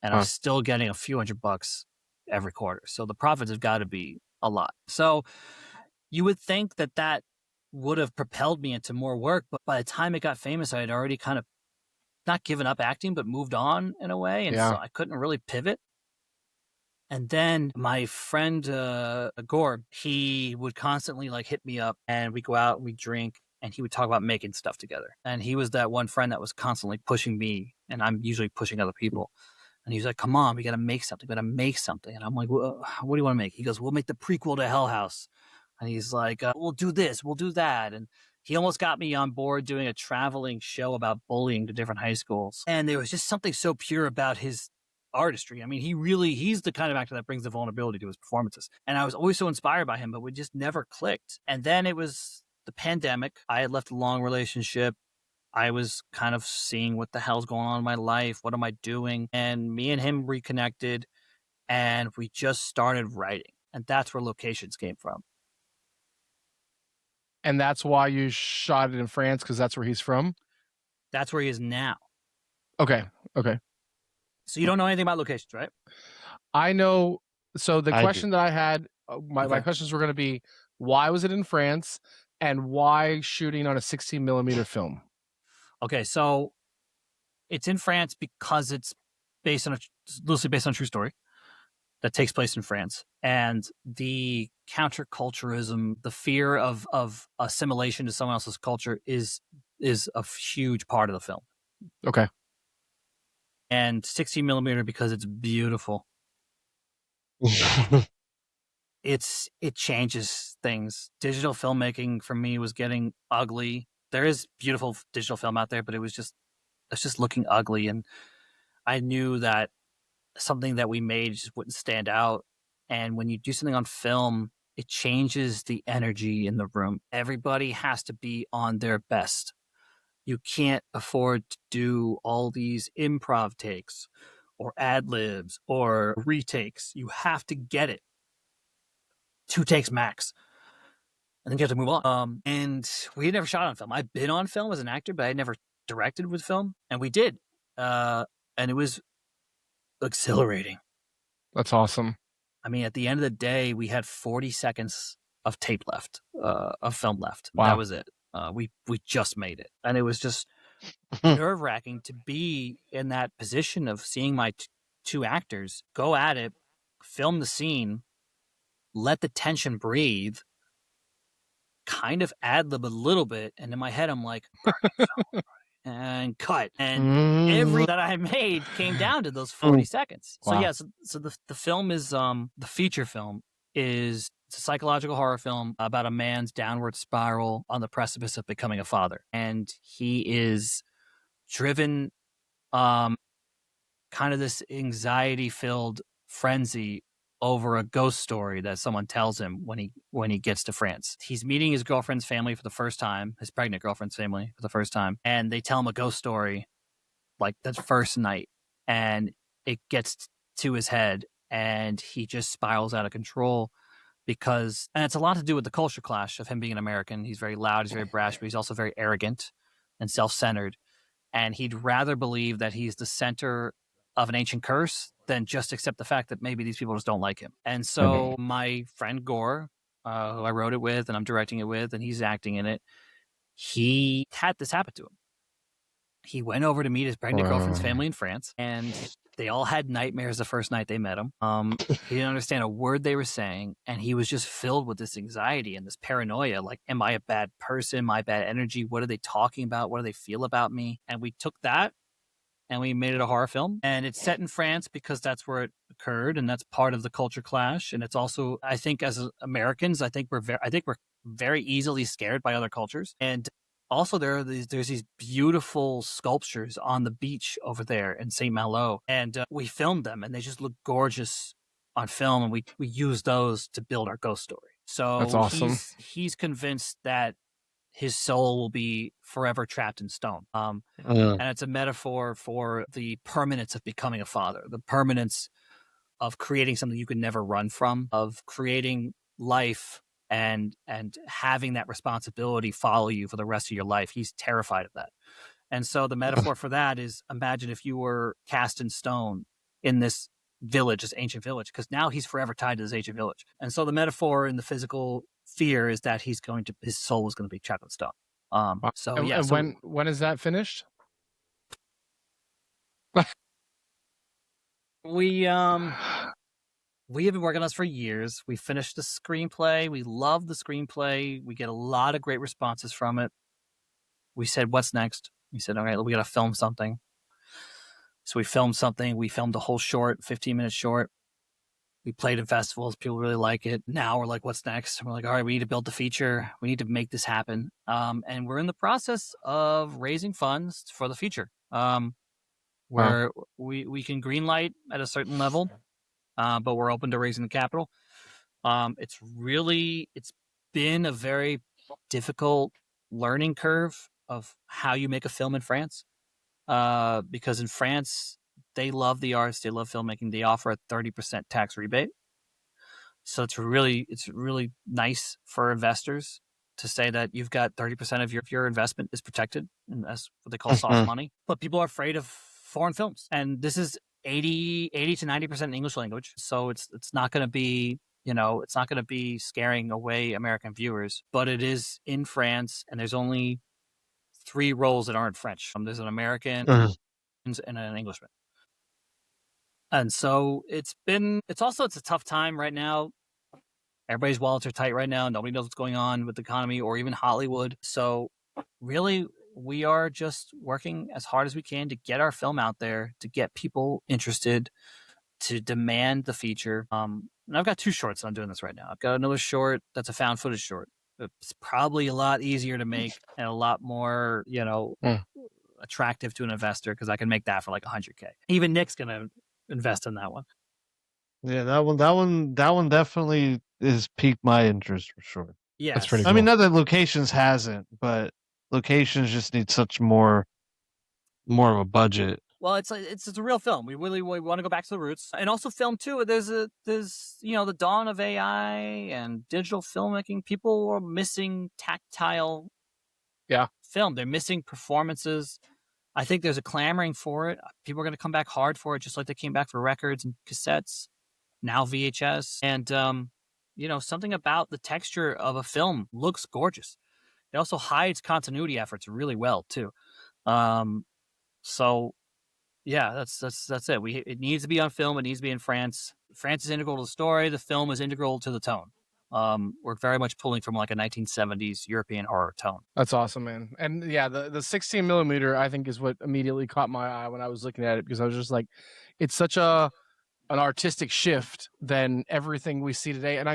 and I'm Huh. still getting a few $100 every quarter. So the profits have got to be a lot. So you would think that would have propelled me into more work, but by the time it got famous, I had already kind of not given up acting, but moved on in a way, and so I couldn't really pivot. And then my friend Gore, he would constantly like hit me up, and we go out and we drink, and he would talk about making stuff together. And he was that one friend that was constantly pushing me, and I'm usually pushing other people. And he's like, "Come on, we got to make something. We got to make something." And I'm like, well, "What do you want to make?" He goes, "We'll make the prequel to Hell House." And he's like, "We'll do this, we'll do that." And he almost got me on board doing a traveling show about bullying to different high schools. And there was just something so pure about his artistry. I mean, he's the kind of actor that brings the vulnerability to his performances. And I was always so inspired by him, but we just never clicked. And then it was the pandemic. I had left a long relationship. I was kind of seeing what the hell's going on in my life. What am I doing? And me and him reconnected, and we just started writing. And that's where locations came from. And that's why you shot it in France, because that's where he's from? That's where he is now. Okay. Okay. So you don't know anything about locations, right? I know. So the I question that I had, my Okay. questions were going to be, why was it in France, and why shooting on a 16 millimeter film? Okay, so it's in France because it's loosely based on a true story that takes place in France, and the counterculturism, the fear of assimilation to someone else's culture is a huge part of the film. Okay. And 16 millimeter because it's beautiful. It changes things. Digital filmmaking for me was getting ugly. There is beautiful digital film out there, but it's just looking ugly, and I knew that something that we made just wouldn't stand out. And when you do something on film, it changes the energy in the room. Everybody has to be on their best. You can't afford to do all these improv takes or ad libs or retakes. You have to get it. 2 takes max. And then you have to move on. And we had never shot on film. I've been on film as an actor, but I had never directed with film. And we did. And it was exhilarating. That's awesome. I mean, at the end of the day, we had 40 seconds of tape left, of film left. Wow. That was it. We just made it. And it was just nerve-wracking to be in that position of seeing my 2 actors go at it, film the scene, let the tension breathe, kind of ad-lib a little bit, and in my head I'm like, burning film, and cut. And every that I made came down to those 40 seconds. So Wow. yeah, so the film is the feature film is it's a psychological horror film about a man's downward spiral on the precipice of becoming a father. And he is driven kind of this anxiety-filled frenzy over a ghost story that someone tells him when he gets to France. He's meeting his girlfriend's family for the first time, his pregnant girlfriend's family for the first time, and they tell him a ghost story like that first night, and it gets to his head, and he just spirals out of control because, and it's a lot to do with the culture clash of him being an American. He's very loud, he's very brash, but he's also very arrogant and self-centered, and he'd rather believe that he's the center of an ancient curse than just accept the fact that maybe these people just don't like him. And so my friend Gore, who I wrote it with and I'm directing it with, and he's acting in it, he had this happen to him. He went over to meet his pregnant girlfriend's Wow. family in France, and they all had nightmares the first night they met him. He didn't understand a word they were saying, and he was just filled with this anxiety and this paranoia. Like, am I a bad person? My bad energy? What are they talking about? What do they feel about me? And we took that and we made it a horror film. And it's set in France because that's where it occurred, and that's part of the culture clash. And it's also, I think, as Americans, I think we're very easily scared by other cultures. And also, there's these beautiful sculptures on the beach over there in Saint Malo, and we filmed them, and they just look gorgeous on film, and we used those to build our ghost story. So That's awesome. He's convinced that his soul will be forever trapped in stone. And it's a metaphor for the permanence of becoming a father, the permanence of creating something you can never run from, of creating life and having that responsibility follow you for the rest of your life. He's terrified of that. And so the metaphor for that is, imagine if you were cast in stone in this village, this ancient village, because now he's forever tied to this ancient village. And so the metaphor in the physical fear is that his soul is going to be trapped in stone. When is that finished? We have been working on this for years. We finished the screenplay. We love the screenplay. We get a lot of great responses from it. We said, what's next? We said, all right, we got to film something. So we filmed something. We filmed a whole short, 15-minute short. We played in festivals. People really like it. Now we're like, what's next? And we're like, all right, we need to build the feature. We need to make this happen. And we're in the process of raising funds for the feature. Where we can greenlight at a certain level, but we're open to raising the capital. It's been a very difficult learning curve of how you make a film in France, because in France, they love the arts, they love filmmaking. They offer a 30% tax rebate. So it's really nice for investors to say that you've got 30% of your investment is protected, and that's what they call soft money. But people are afraid of foreign films, and this is 80 to 90% English language, so it's not going to be, it's not going to be scaring away American viewers. But it is in France, and there's only 3 roles that aren't French. There's an American and an Englishman. And so it's a tough time right now. Everybody's wallets are tight right now. Nobody knows what's going on with the economy or even Hollywood. So really, we are just working as hard as we can to get our film out there, to get people interested, to demand the feature. And I've got 2 shorts I'm doing this right now. I've got another short that's a found footage short. It's probably a lot easier to make and a lot more, attractive to an investor, because I can make that for like $100K. Even Nick's going to invest in that one. Yeah, that one definitely is piqued my interest for sure. Yeah, That's pretty cool. I mean, not that Locations hasn't, but Locations just need such more of a budget. Well, it's a real film. We want to go back to the roots, and also film too. There's the dawn of AI and digital filmmaking. People are missing tactile film. They're missing performances. I think there's a clamoring for it. People are going to come back hard for it, just like they came back for records and cassettes, now VHS. And, something about the texture of a film looks gorgeous. It also hides continuity efforts really well, too. So, yeah, that's it. It needs to be on film. It needs to be in France. France is integral to the story. The film is integral to the tone. We're very much pulling from like a 1970s European horror tone. That's awesome, man. And yeah, the 16 millimeter, I think, is what immediately caught my eye when I was looking at it, because I was just like, it's such an artistic shift than everything we see today. And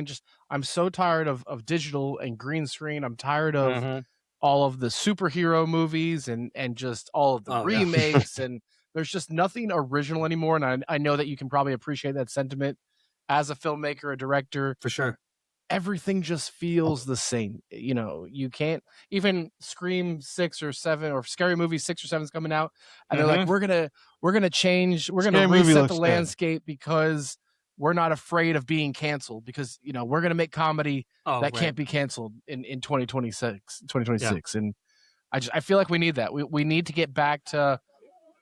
I'm so tired of digital and green screen. I'm tired of all of the superhero movies and just all of the remakes. And there's just nothing original anymore. And I know that you can probably appreciate that sentiment as a filmmaker, a director. For sure. Everything just feels the same. You can't even Scream 6 or 7 or Scary Movie 6 or 7 is coming out, and they're like, we're gonna change, we're gonna reset the landscape because we're not afraid of being canceled, because we're gonna make comedy that can't be canceled in 2026. And I feel like we need that. We need to get back to,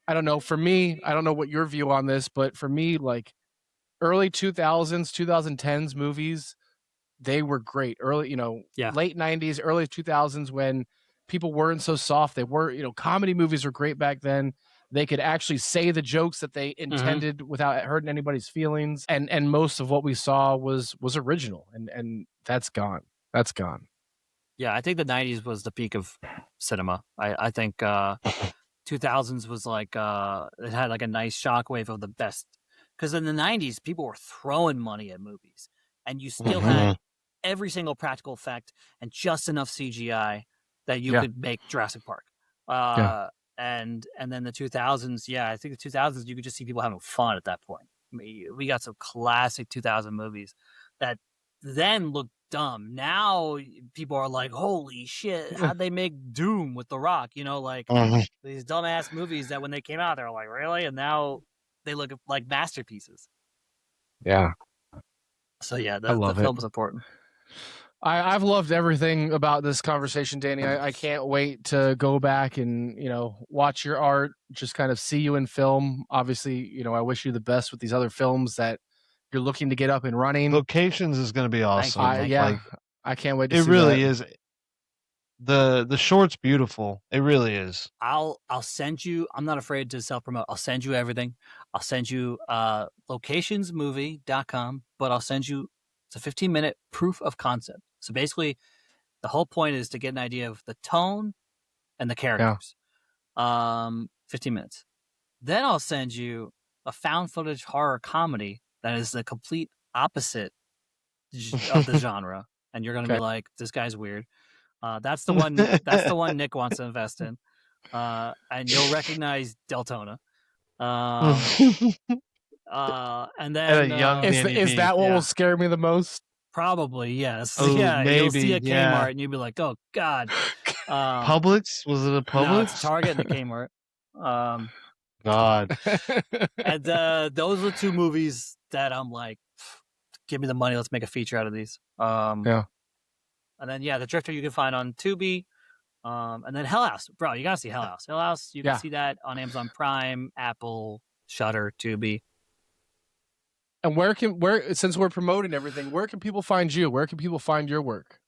I don't know, for me, I don't know what your view on this, but for me, like early 2000s, 2010s movies, they were great. Early, late 90s, early 2000s, when people weren't so soft. They were, comedy movies were great back then. They could actually say the jokes that they intended without hurting anybody's feelings. And most of what we saw was original, and that's gone. That's gone. Yeah, I think the 90s was the peak of cinema. I think 2000s was like it had like a nice shockwave of the best, because in the 90s people were throwing money at movies, and you still had every single practical effect and just enough CGI that you could make Jurassic Park. And then the 2000s, I think the 2000s you could just see people having fun at that point. I mean, we got some classic 2000 movies that then looked dumb. Now people are like, holy shit, how'd they make Doom with The Rock? Like these dumbass movies that when they came out, they were like, really? And now they look like masterpieces. Yeah. So yeah, the film is important. I've loved everything about this conversation, Danny. I can't wait to go back and, watch your art, just kind of see you in film. Obviously, I wish you the best with these other films that you're looking to get up and running. Locations is going to be awesome. I can't wait to see it. It really that. is. The short's beautiful. It really is. I'll send you. I'm not afraid to self-promote. I'll send you everything. I'll send you locationsmovie.com, but I'll send you, it's a 15-minute proof of concept. So basically, the whole point is to get an idea of the tone and the characters. 15 minutes. Then I'll send you a found footage horror comedy that is the complete opposite of the genre, and you're going to be like, "This guy's weird." That's the one. That's the one Nick wants to invest in, and you'll recognize Deltona. And then is that what will scare me the most? Probably, yes. Oh, maybe, you'll see a Kmart and you'll be like, "Oh God." Publix? Was it a Publix? No, it's Target and a Kmart. God. And those are two movies that I'm like, give me the money. Let's make a feature out of these. And then The Drifter you can find on Tubi. And then Hell House, bro. You gotta see Hell House. Hell House, you can see that on Amazon Prime, Apple, Shudder, Tubi. And since we're promoting everything, where can people find you? Where can people find your work?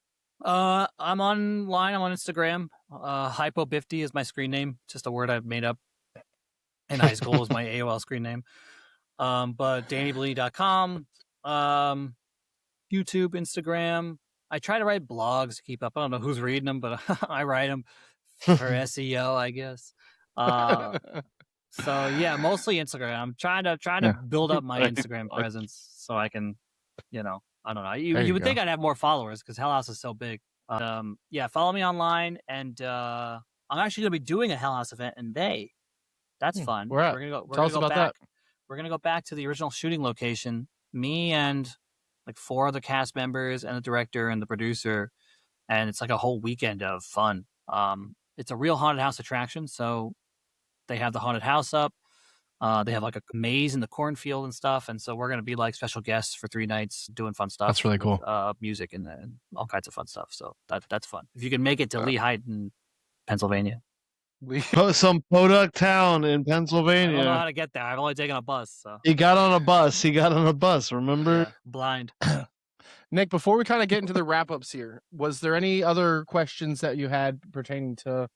I'm online. I'm on Instagram. Hypo50 is my screen name. Just a word I've made up in high school was my AOL screen name. But DannyBellini.com, YouTube, Instagram. I try to write blogs to keep up. I don't know who's reading them, but I write them for SEO, I guess. So mostly Instagram. I'm trying to build up my Instagram presence so I can, I don't know. You would think I'd have more followers because Hell House is so big. Follow me online, and I'm actually gonna be doing a Hell House event in May. That's fun. We're gonna go back. We're gonna go back to the original shooting location. Me and like 4 other cast members and the director and the producer, and it's like a whole weekend of fun. It's a real haunted house attraction, so they have the haunted house up. They have like a maze in the cornfield and stuff, and so we're gonna be like special guests for 3 nights doing fun stuff. That's really cool. Music and all kinds of fun stuff. So that's fun. If you can make it to Lehigh, Pennsylvania. Some podunk town in Pennsylvania. I don't know how to get there. I've only taken a bus. So. He got on a bus. Remember? Yeah, blind. Nick, before we kind of get into the wrap-ups here, was there any other questions that you had pertaining to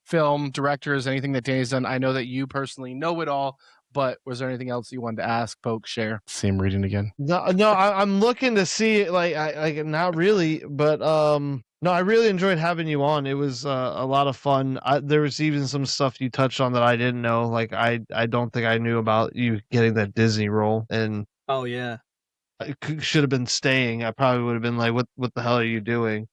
film, directors, anything that Danny's done? I know that you personally know it all, but was there anything else you wanted to ask, poke, share? See him reading again. No, I'm looking to see it. Like not really, but no, I really enjoyed having you on. It was a lot of fun. There was even some stuff you touched on that I didn't know. Like I don't think I knew about you getting that Disney role, and oh yeah, I should have been staying. I probably would have been like, what the hell are you doing?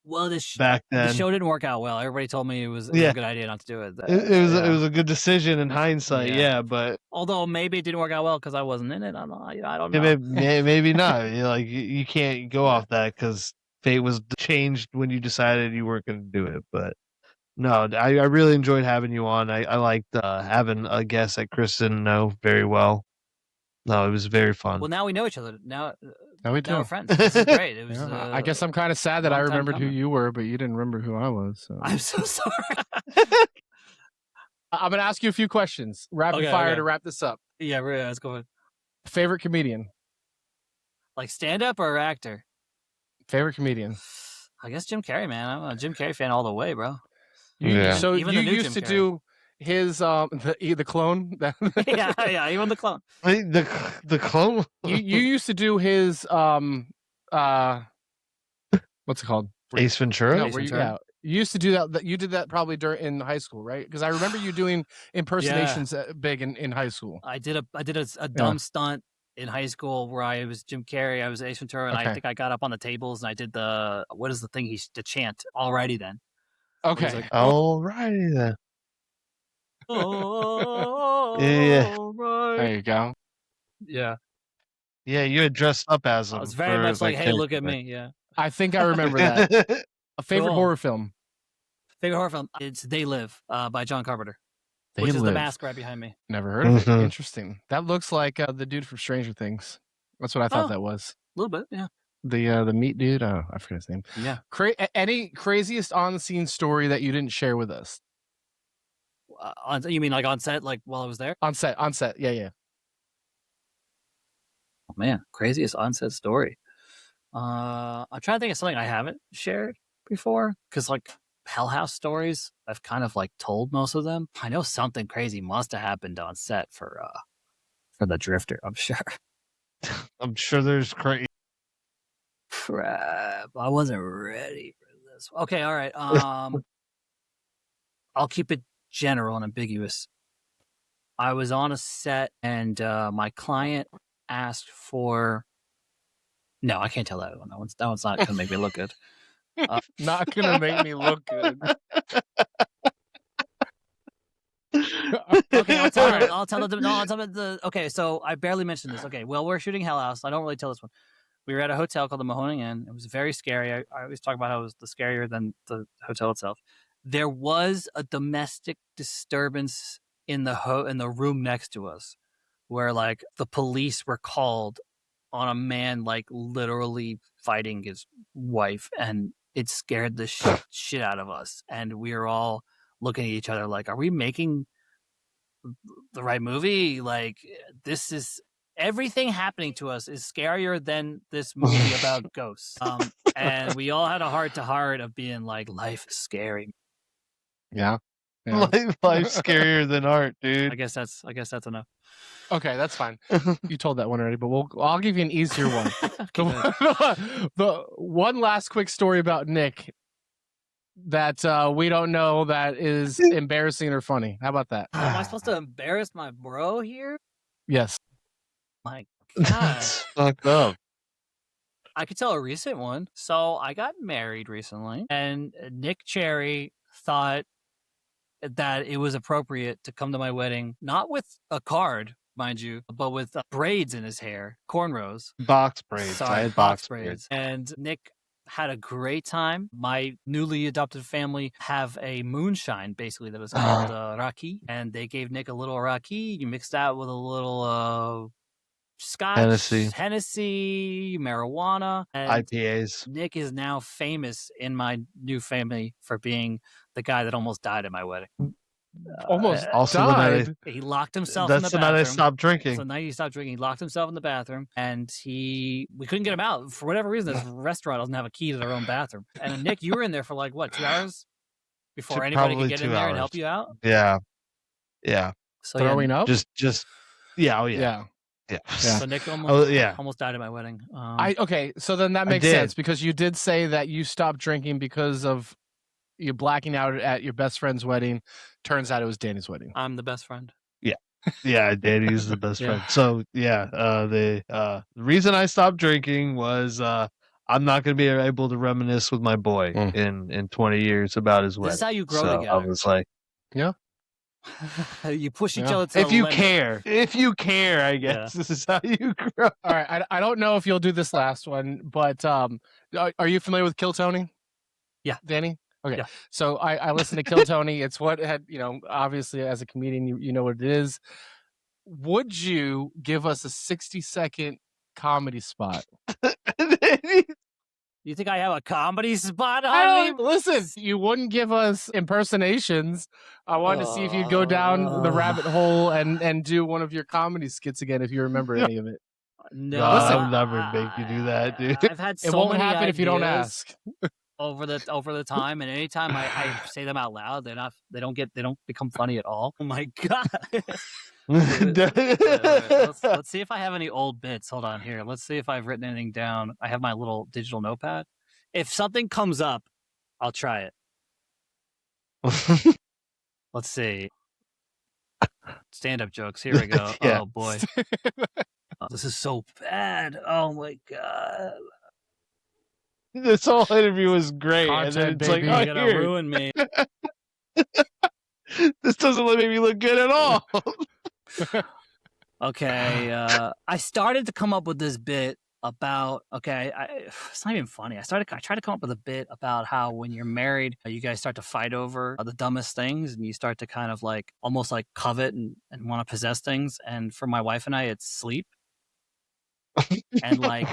Well, back then the show didn't work out well. Everybody told me it was a good idea not to do it. It was a good decision in hindsight, but although maybe it didn't work out well because I wasn't in it. I don't know. Maybe not. You can't go off that because fate was changed when you decided you weren't going to do it. But no, I really enjoyed having you on. I liked having a guest that Chris didn't know very well. No, it was very fun. Well, now we know each other. Now we do. Now we're friends. This is great. It was, I guess I'm kind of sad that I remembered who you were, but you didn't remember who I was. So. I'm so sorry. I'm going to ask you a few questions. Rapid fire to wrap this up. Yeah, let's go ahead. Favorite comedian? Like stand-up or actor? Favorite comedian? I guess Jim Carrey, man. I'm a Jim Carrey fan all the way, bro. So Even you the new used Jim to Carrey. do his the clone. yeah, even the clone. Wait, the clone. You used to do his what's it called? Ace Ventura. No, Ace where you, Ventura? you used to do that. You did that probably in high school, right? Because I remember you doing impersonations big in high school. I did a dumb stunt in high school where I was Jim Carrey, I was Ace Ventura, and I think I got up on the tables and I did the what is the thing the chant? Alrighty then. Okay. Like, Alrighty then. Oh, Yeah. right. There you go. Yeah. Yeah, you had dressed up as him. I was very much like, hey, look at me. Yeah. I think I remember that. A favorite horror film. Favorite horror film? It's They Live by John Carpenter. They which Live. Is the mask right behind me. Never heard of it. Interesting. That looks like the dude from Stranger Things. That's what I thought that was. A little bit, yeah. The meat dude. Oh, I forget his name. Yeah. Any craziest on-scene story that you didn't share with us? You mean like on set, like while I was there? On set. Yeah. Oh, man, craziest on-set story. I'm trying to think of something I haven't shared before, because like Hell House stories, I've kind of like told most of them. I know something crazy must have happened on set for the Drifter. I'm sure. I'm sure there's crazy. Crap! I wasn't ready for this. Okay, all right. I'll keep it general and ambiguous. I was on a set and my client asked for. No, I can't tell that one. That one's not going to make me look good. Not going to make me look good. Okay, I'll tell them. No, I'll tell them okay, so I barely mentioned this. Okay, well, we're shooting Hell House. I don't really tell this one. We were at a hotel called the Mahoning Inn. It was very scary. I always talk about how it was scarier than the hotel itself. There was a domestic disturbance in the room next to us, where like the police were called on a man like literally fighting his wife, and it scared the shit out of us. And we were all looking at each other like, are we making the right movie? Like, this is everything happening to us is scarier than this movie about ghosts. And we all had a heart-to-heart of being like, life is scary. Yeah. Life's scarier than art, dude. I guess that's enough. Okay, that's fine. You told that one already, but I'll give you an easier one. The one last quick story about Nick that we don't know that is embarrassing or funny. How about that? Am I supposed to embarrass my bro here? Yes. My God. That's fucked up. I could tell a recent one. So I got married recently, and Nick Cherry thought that it was appropriate to come to my wedding, not with a card, mind you, but with braids in his hair, cornrows. Box braids. Sorry, I had box braids. And Nick had a great time. My newly adopted family have a moonshine, basically, that was called Raki. And they gave Nick a little Raki. You mix that with a little scotch, Hennessy, marijuana. And IPAs. Nick is now famous in my new family for being the guy that almost died at my wedding. Almost also died. He locked himself in the bathroom. That's the night I stopped drinking. So the night he stopped drinking, he locked himself in the bathroom, and we couldn't get him out. For whatever reason, this restaurant doesn't have a key to their own bathroom. And Nick, you were in there for like, what, 2 hours? Before anybody could get in there and help you out? Yeah. So throwing up? Just yeah, Yeah. So Nick almost died at my wedding. Okay, so then that makes sense, because you did say that you stopped drinking because of you blacking out at your best friend's wedding. Turns out it was Danny's wedding. I'm the best friend. Yeah, Danny's the best friend. So the reason I stopped drinking was I'm not going to be able to reminisce with my boy in 20 years about his wedding. This is how you grow together. I was like, yeah. You push each other to if you care, I guess this is how you grow. All right, I don't know if you'll do this last one, but are you familiar with Kill Tony? Yeah, Danny. Okay, yeah. So I listened to Kill Tony. It's what had obviously as a comedian you know what it is. Would you give us a 60-second comedy spot? You think I have a comedy spot on me? Listen, you wouldn't give us impersonations. I wanted to see if you'd go down the rabbit hole and do one of your comedy skits again, if you remember any of it. No, I'll never make you do that, dude. I've had so it won't many happen ideas. if you don't ask. over the time, and anytime I say them out loud, they don't become funny at all. Oh my god. Let's see if I have any old bits. Hold on here. Let's see if I've written anything down. I have my little digital notepad. If something comes up, I'll try it. Let's see. Stand-up jokes. Here we go. Yeah. Oh boy. Oh, this is so bad. Oh my god. This whole interview was great, and then Content, it's baby. like, You're oh, gonna here, ruin me. this doesn't make me look good at all. Okay, I started to come up with this bit about it's not even funny. I tried to come up with a bit about how when you're married, you guys start to fight over the dumbest things, and you start to kind of like almost like covet and want to possess things. And for my wife and I, it's sleep. And like,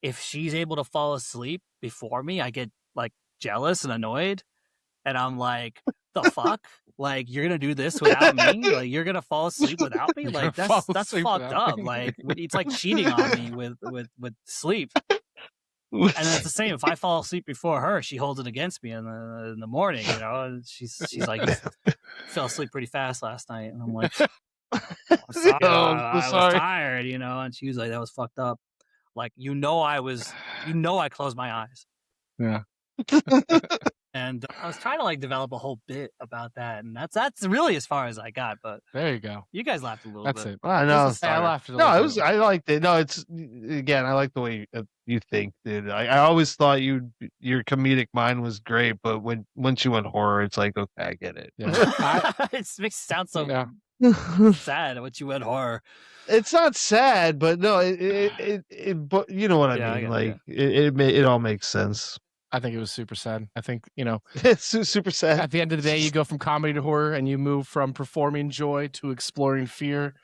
if she's able to fall asleep before me, I get like jealous and annoyed, and I'm like, the fuck? Like, you're gonna do this without me? Like, you're gonna fall asleep without me? You're Like, gonna fall that's asleep fucked without up. me. Like, it's like cheating on me with sleep. And then it's the same. If I fall asleep before her, she holds it against me in the morning. You know, and she's like, you fell asleep pretty fast last night, and I'm like, I'm sorry, I was tired. You know, and she was like, that was fucked up. Like, I closed my eyes. Yeah. And I was trying to like develop a whole bit about that, and that's really as far as I got. But There you go. you guys laughed a little That's bit. it. I know. This is I laughed at No, it was. I liked it. No, it's again. I like the way you think, dude. I always thought your comedic mind was great, but once you went horror, it's like, okay, I get it. Yeah. It makes it sound so Yeah. sad when you went horror. It's not sad, but no, but you know what I Yeah, I mean. get it, Like it all makes sense. I think it was super sad. I think, It's super sad. at the end of the day, you go from comedy to horror, and you move from performing joy to exploring fear,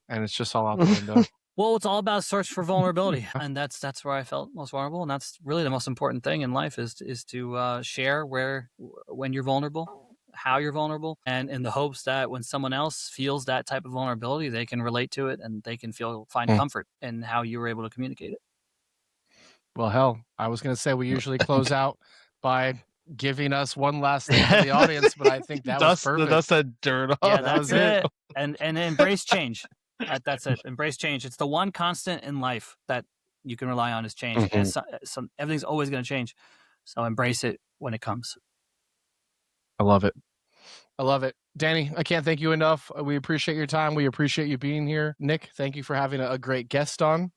and it's just all out the window. Well, it's all about search for vulnerability, and that's where I felt most vulnerable, and that's really the most important thing in life is to share when you're vulnerable, how you're vulnerable, and in the hopes that when someone else feels that type of vulnerability, they can relate to it and they can find comfort in how you were able to communicate it. Well, hell, I was going to say we usually close out by giving us one last thing for the audience, but I think that was perfect. Dust that dirt off. Yeah, that's it. And embrace change. That's it. Embrace change. It's the one constant in life that you can rely on is change. Mhm. And everything's always going to change. So embrace it when it comes. I love it. I love it. Danny, I can't thank you enough. We appreciate your time. We appreciate you being here. Nick, thank you for having a great guest on.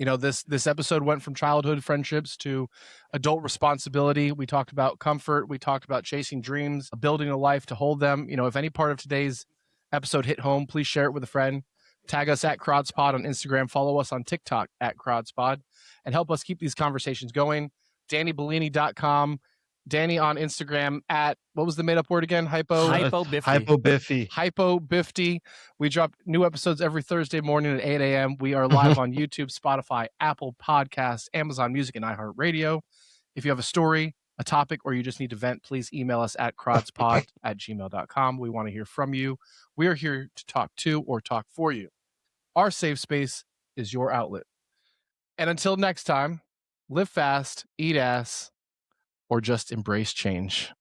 This episode went from childhood friendships to adult responsibility. We talked about comfort. We talked about chasing dreams, building a life to hold them. If any part of today's episode hit home, please share it with a friend. Tag us at CrodSpod on Instagram. Follow us on TikTok at CrodSpod and help us keep these conversations going. DannyBellini.com. Danny on Instagram at, what was the made-up word again? Hypo-biffy. Hypo-biffy. We drop new episodes every Thursday morning at 8 a.m. We are live on YouTube, Spotify, Apple Podcasts, Amazon Music, and iHeartRadio. If you have a story, a topic, or you just need to vent, please email us at crodspod@gmail.com. We want to hear from you. We are here to talk to or talk for you. Our safe space is your outlet. And until next time, live fast, eat ass, or just embrace change.